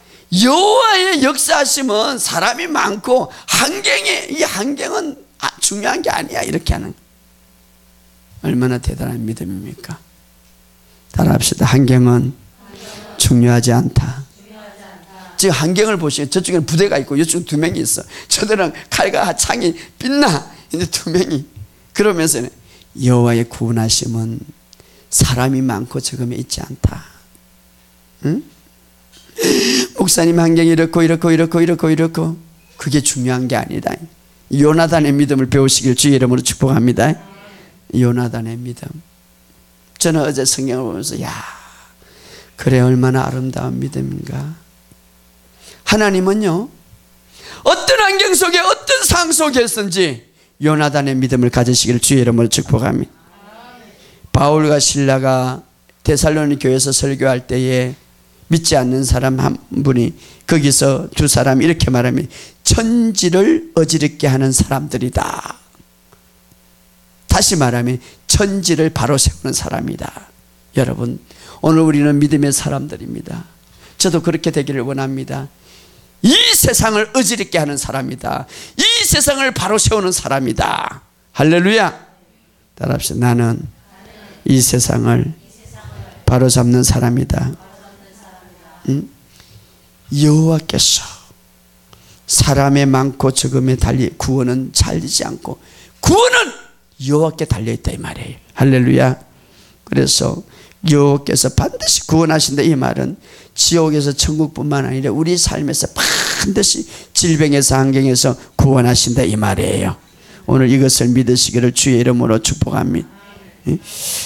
여호와의 역사하심은 사람이 많고 이 환경은 중요한 게 아니야, 이렇게 하는. 얼마나 대단한 믿음입니까? 따라합시다. 환경은 중요하지 않다. 지금 환경을 보시면 저쪽에는 부대가 있고 이쪽에 2명이 있어. 저들은 칼과 창이 빛나. 이제 2명이. 그러면서 여호와의 구원하심은 사람이 많고 적음에 있지 않다. 응? 목사님 환경이 이렇고 그게 중요한 게 아니다. 요나단의 믿음을 배우시길 주의 이름으로 축복합니다. 요나단의 믿음. 저는 어제 성경을 보면서, 야, 그래, 얼마나 아름다운 믿음인가. 하나님은요, 어떤 환경 속에 어떤 상황 속에서든지 요나단의 믿음을 가지시길 주의 이름으로 축복합니다. 바울과 실라가 데살로니 교회에서 설교할 때에 믿지 않는 사람 한 분이, 거기서 두 사람이 이렇게 말하면 천지를 어지럽게 하는 사람들이다. 다시 말하면 천지를 바로 세우는 사람이다. 여러분, 오늘 우리는 믿음의 사람들입니다. 저도 그렇게 되기를 원합니다. 이 세상을 어지럽게 하는 사람이다. 이 세상을 바로 세우는 사람이다. 할렐루야. 따라합시다. 나는 이 세상을 바로 잡는 사람이다. 응? 여호와께서 사람의 많고 적음에 달리 구원은 잘리지 않고 구원은 여호와께 달려있다 이 말이에요. 할렐루야. 그래서 여호와께서 반드시 구원하신다 이 말은 지옥에서 천국뿐만 아니라 우리 삶에서 반드시 질병에서 환경에서 구원하신다 이 말이에요. 오늘 이것을 믿으시기를 주의 이름으로 축복합니다.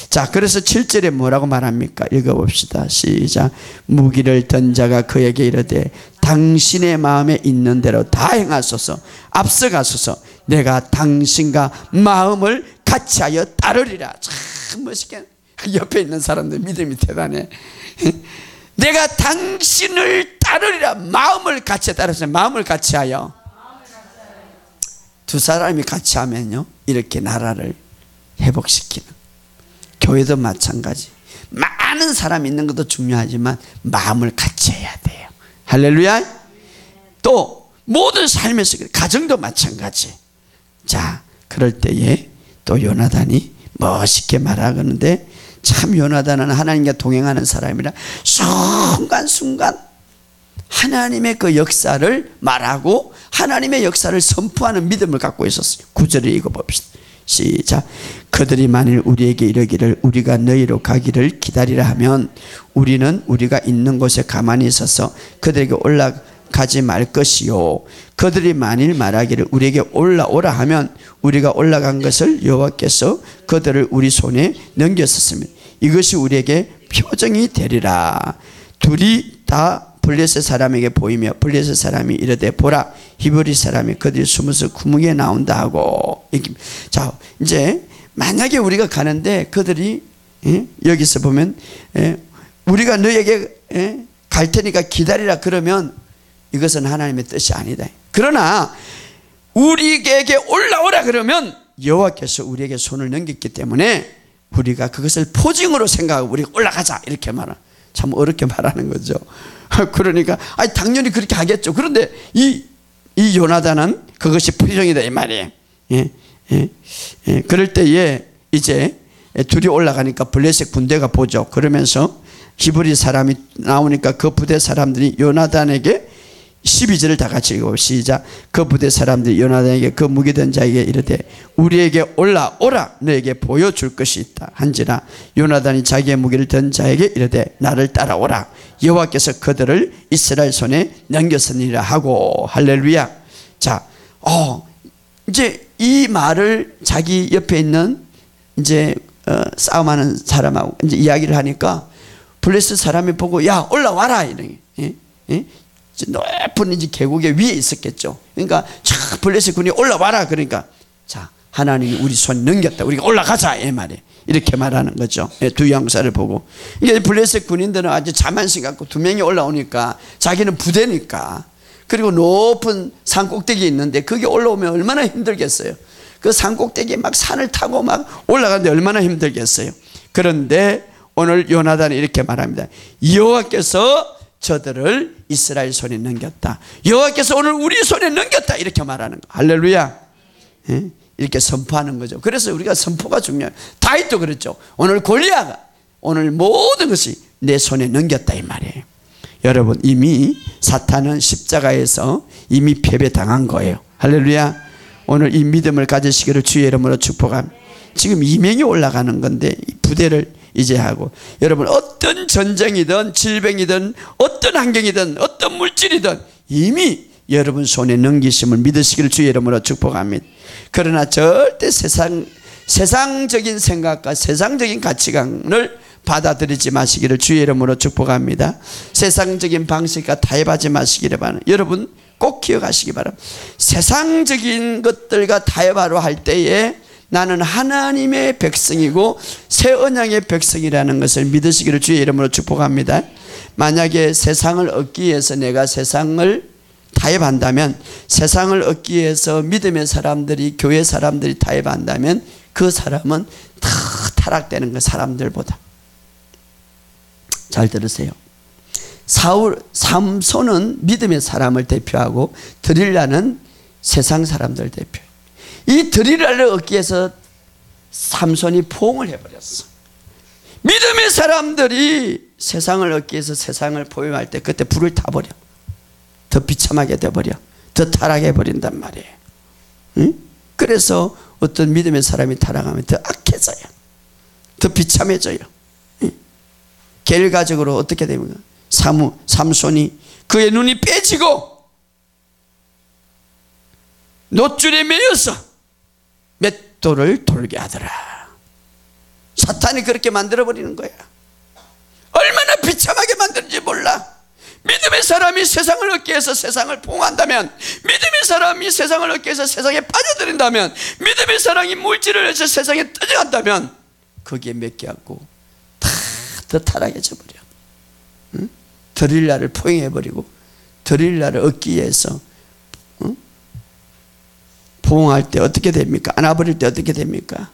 자, 그래서 7절에 뭐라고 말합니까? 읽어봅시다. 시작. 무기를 든 자가 그에게 이르되 당신의 마음에 있는 대로 다 행하소서. 앞서가소서. 내가 당신과 마음을 같이하여 따르리라. 참 멋있게. 옆에 있는 사람들 믿음이 대단해. 내가 당신을 따르리라. 마음을 같이 따르세요. 마음을 같이하여. 두 사람이 같이 하면요, 이렇게 나라를 회복시키는. 교회도 마찬가지. 많은 사람 있는 것도 중요하지만 마음을 같이 해야 돼요. 할렐루야. 또 모든 삶에서 가정도 마찬가지. 자, 그럴 때에 또 요나단이 멋있게 말하는데, 참 요나단은 하나님과 동행하는 사람이라 순간순간 하나님의 그 역사를 말하고 하나님의 역사를 선포하는 믿음을 갖고 있었어요. 9절을 읽어봅시다. 시작. 그들이 만일 우리에게 이르기를 우리가 너희로 가기를 기다리라 하면 우리는 우리가 있는 곳에 가만히 있어서 그들에게 가지 말 것이요 그들이 만일 말하기를 우리에게 올라오라 하면 우리가 올라간 것을 여호와께서 그들을 우리 손에 넘겼었으면 이것이 우리에게 표정이 되리라. 둘이 다 블레셋 사람에게 보이며 블레셋 사람이 이르되 보라 히브리 사람이 그들이 숨어서 구멍에 나온다 하고. 자, 이제 만약에 우리가 가는데 그들이 여기서 보면 우리가 너에게 갈 테니까 기다리라 그러면 이것은 하나님의 뜻이 아니다. 그러나 우리에게 올라오라 그러면 여호와께서 우리에게 손을 넘겼기 때문에 우리가 그것을 포징으로 생각하고 우리가 올라가자 이렇게 말하는, 참 어렵게 말하는 거죠. 그러니까 당연히 그렇게 하겠죠. 그런데 이 요나단은 그것이 포징이다 이 말이에요. 그럴 때에 이제 둘이 올라가니까 블레셋 군대가 보죠. 그러면서 히브리 사람이 나오니까 그 부대 사람들이 요나단에게 12절을 다 같이 읽어 시작. 그 부대 사람들이 요나단에게 그 무기든 자에게 이르되 우리에게 올라오라 너에게 보여줄 것이 있다 한지라 요나단이 자기의 무기를 든 자에게 이르되 나를 따라오라 여호와께서 그들을 이스라엘 손에 넘겼으니라 하고. 할렐루야. 자, 이제 이 말을 자기 옆에 있는 이제 싸움하는 사람하고 이제 이야기를 하니까 블레셋 사람이 보고 야 올라와라 이러니 높은 이제 계곡의 위에 있었겠죠. 그러니까 촥 블레셋 군이 올라와라 그러니까 자 하나님이 우리 손 넘겼다 우리가 올라가자 이 말이에요. 이렇게 말하는 거죠. 두 양사를 보고 이게 블레셋 군인들은 아주 자만심 갖고 두 명이 올라오니까 자기는 부대니까 그리고 높은 산 꼭대기에 있는데 거기 올라오면 얼마나 힘들겠어요. 그 산 꼭대기에 막 산을 타고 막 올라가는데 얼마나 힘들겠어요. 그런데 오늘 요나단이 이렇게 말합니다. 여호와께서 저들을 이스라엘 손에 넘겼다. 여호와께서 오늘 우리 손에 넘겼다 이렇게 말하는 거. 할렐루야. 이렇게 선포하는 거죠. 그래서 우리가 선포가 중요해요. 다윗도 그랬죠. 오늘 골리앗 오늘 모든 것이 내 손에 넘겼다 이 말이에요. 여러분 이미 사탄은 십자가에서 이미 패배당한 거예요. 할렐루야. 오늘 이 믿음을 가지시기를 주의 이름으로 축복합니다. 지금 2명이 올라가는 건데 부대를 이제 하고 여러분 어떤 전쟁이든 질병이든 어떤 환경이든 어떤 물질이든 이미 여러분 손에 넘기심을 믿으시기를 주의 이름으로 축복합니다. 그러나 절대 세상적인 생각과 세상적인 가치관을 받아들이지 마시기를 주의 이름으로 축복합니다. 세상적인 방식과 타협하지 마시기를 바랍니다. 여러분 꼭 기억하시기 바랍니다. 세상적인 것들과 타협하려 할 때에 나는 하나님의 백성이고 새 언약의 백성이라는 것을 믿으시기를 주의 이름으로 축복합니다. 만약에 세상을 얻기 위해서 내가 세상을 타협한다면 세상을 얻기 위해서 믿음의 사람들이 교회 사람들이 타협한다면 그 사람은 다 타락되는 거 사람들보다. 잘 들으세요. 삼손은 믿음의 사람을 대표하고 드릴라는 세상 사람들 대표해요. 이 드릴라를 얻기 위해서 삼손이 포옹을 해버렸어. 믿음의 사람들이 세상을 얻기 위해서 세상을 포용할 때 그때 불을 타버려. 더 비참하게 돼버려. 더 타락해버린단 말이에요. 응? 그래서 어떤 믿음의 사람이 타락하면 더 악해져요. 더 비참해져요. 응? 결과적으로 어떻게 됩니까? 삼손이 그의 눈이 빼지고 놋줄에 매여서 맷돌을 돌게 하더라. 사탄이 그렇게 만들어버리는 거야. 얼마나 비참하게 만드는지 몰라. 믿음의 사람이 세상을 얻기 위해서 세상을 포옹한다면, 믿음의 사람이 세상을 얻기 위해서 세상에 빠져들인다면, 믿음의 사람이 물질을 해서 세상에 떠져간다면 거기에 맡겨갖고 다 더 타락해져 버려. 응? 드릴라를 포용해버리고 드릴라를 얻기 위해서 포옹할 때 어떻게 됩니까? 안아버릴 때 어떻게 됩니까?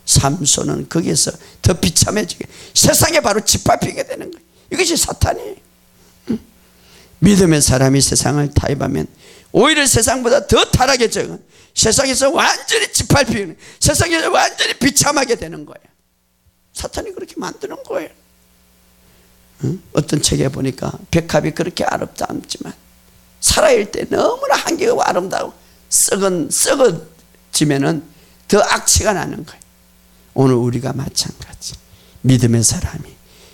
삼손은 거기에서 더 비참해지게 세상에 바로 짓밟히게 되는 거예요. 이것이 사탄이에요. 믿음의 사람이 세상을 타협하면 오히려 세상보다 더 타락해져 세상에서 완전히 짓밟히는, 세상에서 완전히 비참하게 되는 거예요. 사탄이 그렇게 만드는 거예요. 어떤 책에 보니까 백합이 그렇게 아름답지만 살아있을 때 너무나 한결같고 아름다워 썩어지면은 더 악취가 나는 거예요. 오늘 우리가 마찬가지. 믿음의 사람이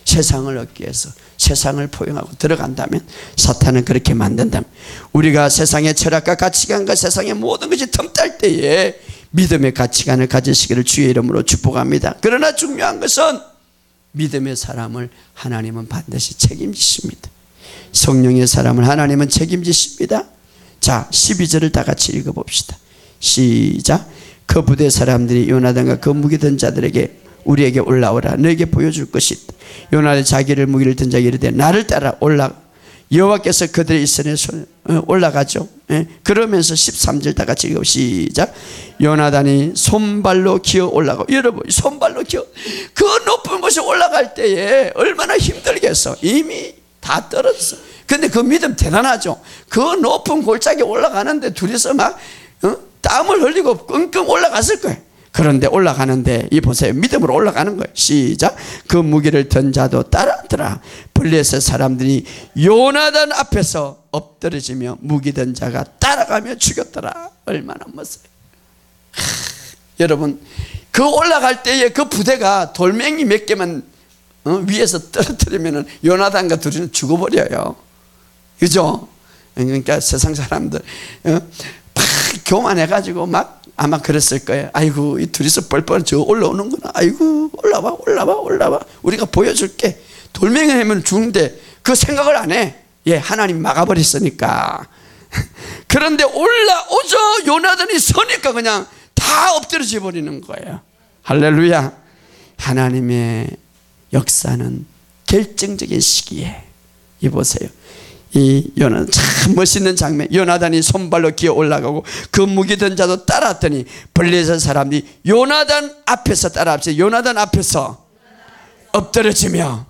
세상을 얻기 위해서 세상을 포용하고 들어간다면, 사탄은 그렇게 만든다면, 우리가 세상의 철학과 가치관과 세상의 모든 것이 틈탈 때에 믿음의 가치관을 가지시기를 주의 이름으로 축복합니다. 그러나 중요한 것은 믿음의 사람을 하나님은 반드시 책임지십니다. 성령의 사람을 하나님은 책임지십니다. 자, 12절을 다 같이 읽어봅시다. 시작. 그 부대 사람들이 요나단과 그 무기 든 자들에게 우리에게 올라오라. 너에게 보여줄 것이 있다. 요나단이 자기를 무기를 든 자에게 이르되 나를 따라 올라. 여호와께서 그들의 이스라엘에 올라가죠. 그러면서 13절 다 같이 읽어. 시작. 요나단이 손발로 기어 올라가고, 여러분 손발로 기어 그 높은 곳에 올라갈 때에 얼마나 힘들겠어. 이미 다 떨어졌어. 근데 그 믿음 대단하죠. 그 높은 골짜기에 올라가는데 둘이서 막 땀을 흘리고 끙끙 올라갔을 거예요. 그런데 올라가는데 이 보세요. 믿음으로 올라가는 거예요. 시작. 그 무기를 든 자도 따라들아. 블레셋 사람들이 요나단 앞에서 엎드러지며 무기 든 자가 따라가며 죽였더라. 얼마나 멋져요. 여러분, 그 올라갈 때에 그 부대가 돌멩이 몇 개만 위에서 떨어뜨리면 요나단과 둘이는 죽어버려요. 그죠? 그러니까 세상 사람들 막 교만해가지고 막 아마 그랬을 거예요. 아이고, 이 둘이서 뻘뻘 저 올라오는구나. 아이고, 올라와. 우리가 보여줄게. 돌멩이 하면 죽는데 그 생각을 안 해. 예, 하나님 막아버렸으니까. 그런데 올라오죠. 요나단이 서니까 그냥 다 엎드러져 버리는 거예요. 할렐루야. 하나님의 역사는 결정적인 시기에, 이 보세요. 이 요나단 참 멋있는 장면. 요나단이 손발로 기어 올라가고 그 무기 든 자도 따라왔더니 블레셋 사람들이 요나단 앞에서 따라합시다. 요나단 앞에서 엎드러지며,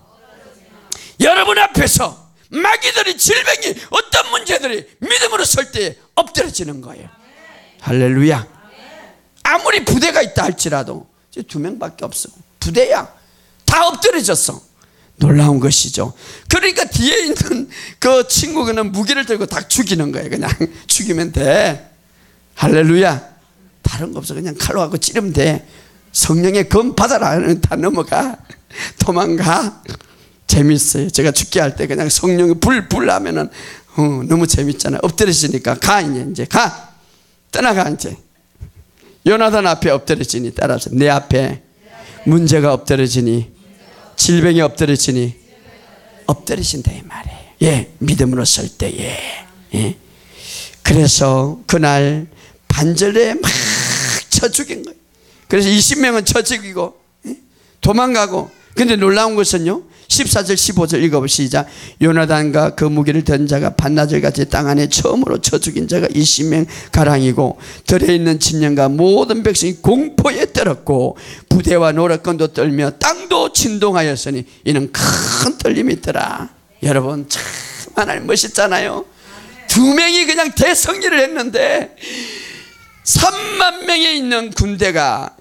여러분 앞에서 마귀들이, 질병이, 어떤 문제들이 믿음으로 설 때 엎드러지는 거예요. 할렐루야. 아무리 부대가 있다 할지라도 2명밖에 없어. 부대야. 다 엎드려졌어. 놀라운 것이죠. 그러니까 뒤에 있는 그 친구는 무기를 들고 다 죽이는 거예요. 그냥 죽이면 돼. 할렐루야. 다른 거 없어. 그냥 칼로 하고 찌르면 돼. 성령의 검 받아라. 다 넘어가. 도망가. 재밌어요. 제가 죽게 할 때 그냥 성령의 불 하면은 너무 재밌잖아요. 엎드려지니까 가. 이제 가. 떠나가. 이제 요나단 앞에 엎드려지니 따라서 내 앞에 문제가 엎드려지니, 질병이 엎드려지니, 엎드리신다 이 말이에요. 예, 믿음으로 설 때에. 예. 그래서 그날 반절에 막 쳐 죽인 거예요. 그래서 20명은 쳐 죽이고 도망가고. 근데 놀라운 것은요, 14절 15절 읽어보시자. 요나단과 그 무기를 든 자가 반나절같이 땅 안에 처음으로 쳐 죽인 자가 20명 가량이고 들에 있는 진영과 모든 백성이 공포에 떨었고 부대와 노략건도 떨며 땅도 진동하였으니 이는 큰 떨림이 있더라. 여러분 참 하나님 멋있잖아요. 2명이 그냥 대성리를 했는데 3만 명에 있는 군대가,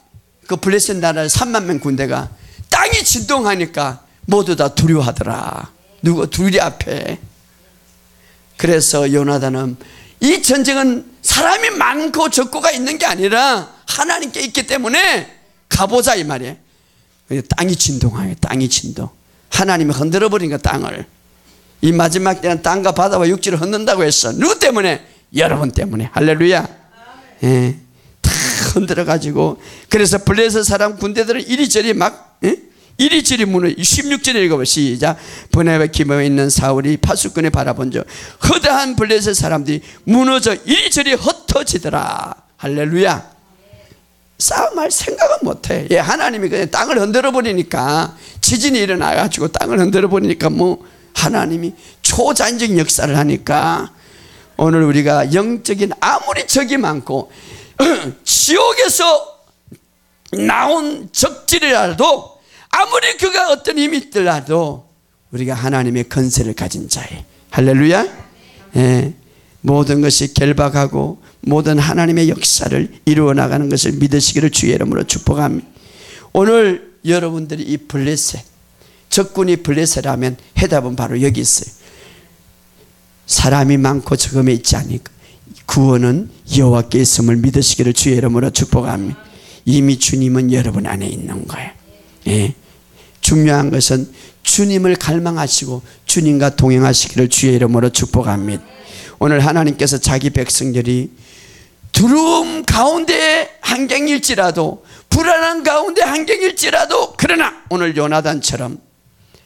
그 블레셋 나라의 3만 명 군대가 땅이 진동하니까 모두 다 두려워하더라. 누구? 둘이 앞에. 그래서 요나단은 이 전쟁은 사람이 많고 적고가 있는 게 아니라 하나님께 있기 때문에 가보자 이 말이에요. 땅이 진동해요. 땅이 진동. 하나님이 흔들어 버리니까 땅을. 이 마지막 때는 땅과 바다와 육지를 흔든다고 했어. 누구 때문에? 여러분 때문에. 할렐루야. 예. 다 흔들어 가지고, 그래서 블레셋 사람 군대들은 이리저리 막 이리저리 무너져. 16절에 읽어봐. 시작. 분해와 기모에 있는 사울이 파수꾼에 바라본 적 허다한 블레셋 사람들이 무너져 이리저리 흩어지더라. 할렐루야. 싸움할 생각은 못해. 예, 하나님이 그냥 땅을 흔들어 버리니까, 지진이 일어나가지고 땅을 흔들어 버리니까 뭐 하나님이 초자연적인 역사를 하니까, 오늘 우리가 영적인 아무리 적이 많고 지옥에서 나온 적질이라도, 아무리 그가 어떤 힘이 있더라도 우리가 하나님의 건세를 가진 자예요. 할렐루야. 예, 모든 것이 결박하고 모든 하나님의 역사를 이루어 나가는 것을 믿으시기를 주의 이름으로 축복합니다. 오늘 여러분들이 이 블레셋, 적군이 블레셋하면 해답은 바로 여기 있어요. 사람이 많고 적음에 있지 않으니까 구원은 여호와께 있음을 믿으시기를 주의 이름으로 축복합니다. 이미 주님은 여러분 안에 있는 거예요. 예. 중요한 것은 주님을 갈망하시고 주님과 동행하시기를 주의 이름으로 축복합니다. 오늘 하나님께서 자기 백성들이 두려움 가운데 환경일지라도, 불안한 가운데 환경일지라도, 그러나 오늘 요나단처럼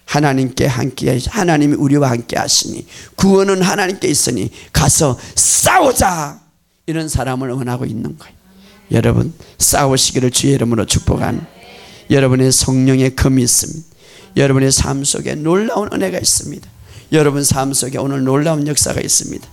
하나님께 함께, 하나님이 우리와 함께 하시니 구원은 하나님께 있으니 가서 싸우자, 이런 사람을 원하고 있는 거예요. 여러분, 싸우시기를 주의 이름으로 축복합니다. 여러분의 성령의 금이 있습니다. 여러분의 삶 속에 놀라운 은혜가 있습니다. 여러분 삶 속에 오늘 놀라운 역사가 있습니다.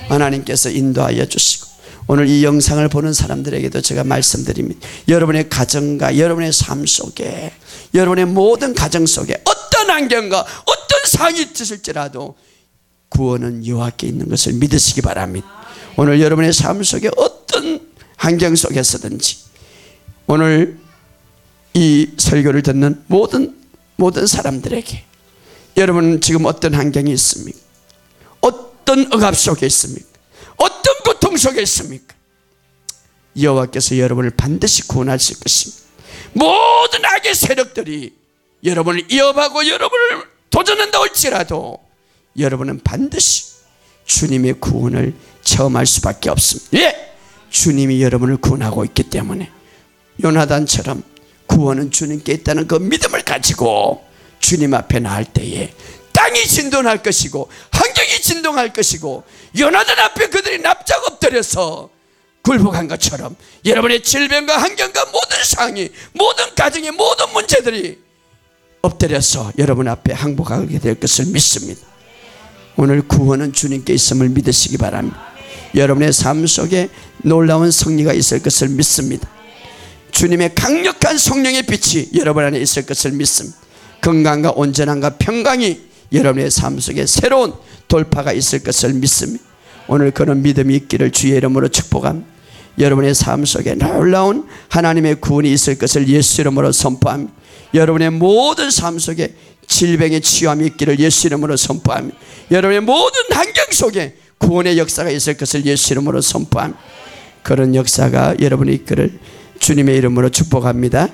하나님께서 인도하여 주시고, 오늘 이 영상을 보는 사람들에게도 제가 말씀드립니다. 여러분의 가정과 여러분의 삶 속에, 여러분의 모든 가정 속에 어떤 환경과 어떤 상황이 있을지라도 구원은 여호와께 있는 것을 믿으시기 바랍니다. 오늘 여러분의 삶 속에 어떤 환경 속에서든지, 오늘 이 설교를 듣는 모든 사람들에게, 여러분은 지금 어떤 환경이 있습니까? 어떤 억압 속에 있습니까? 어떤 고통 속에 있습니까? 여호와께서 여러분을 반드시 구원하실 것입니다. 모든 악의 세력들이 여러분을 위협하고 여러분을 도전한다 할지라도 여러분은 반드시 주님의 구원을 체험할 수밖에 없습니다. 예, 주님이 여러분을 구원하고 있기 때문에 요나단처럼 구원은 주님께 있다는 그 믿음을 가지고 주님 앞에 나갈 때에 땅이 진동할 것이고 환경이 진동할 것이고, 요나단 앞에 그들이 납작 엎드려서 굴복한 것처럼 여러분의 질병과 환경과 모든 상황이, 모든 가정의 모든 문제들이 엎드려서 여러분 앞에 항복하게 될 것을 믿습니다. 오늘 구원은 주님께 있음을 믿으시기 바랍니다. 여러분의 삶 속에 놀라운 승리가 있을 것을 믿습니다. 주님의 강력한 성령의 빛이 여러분 안에 있을 것을 믿습니다. 건강과 온전함과 평강이 여러분의 삶 속에 새로운 돌파가 있을 것을 믿습니다. 오늘 그런 믿음이 있기를 주의 이름으로 축복합니다. 여러분의 삶 속에 놀라운 하나님의 구원이 있을 것을 예수 이름으로 선포합니다. 여러분의 모든 삶 속에 질병의 치유함이 있기를 예수 이름으로 선포합니다. 여러분의 모든 환경 속에 구원의 역사가 있을 것을 예수 이름으로 선포합니다. 그런 역사가 여러분이 있기를 주님의 이름으로 축복합니다.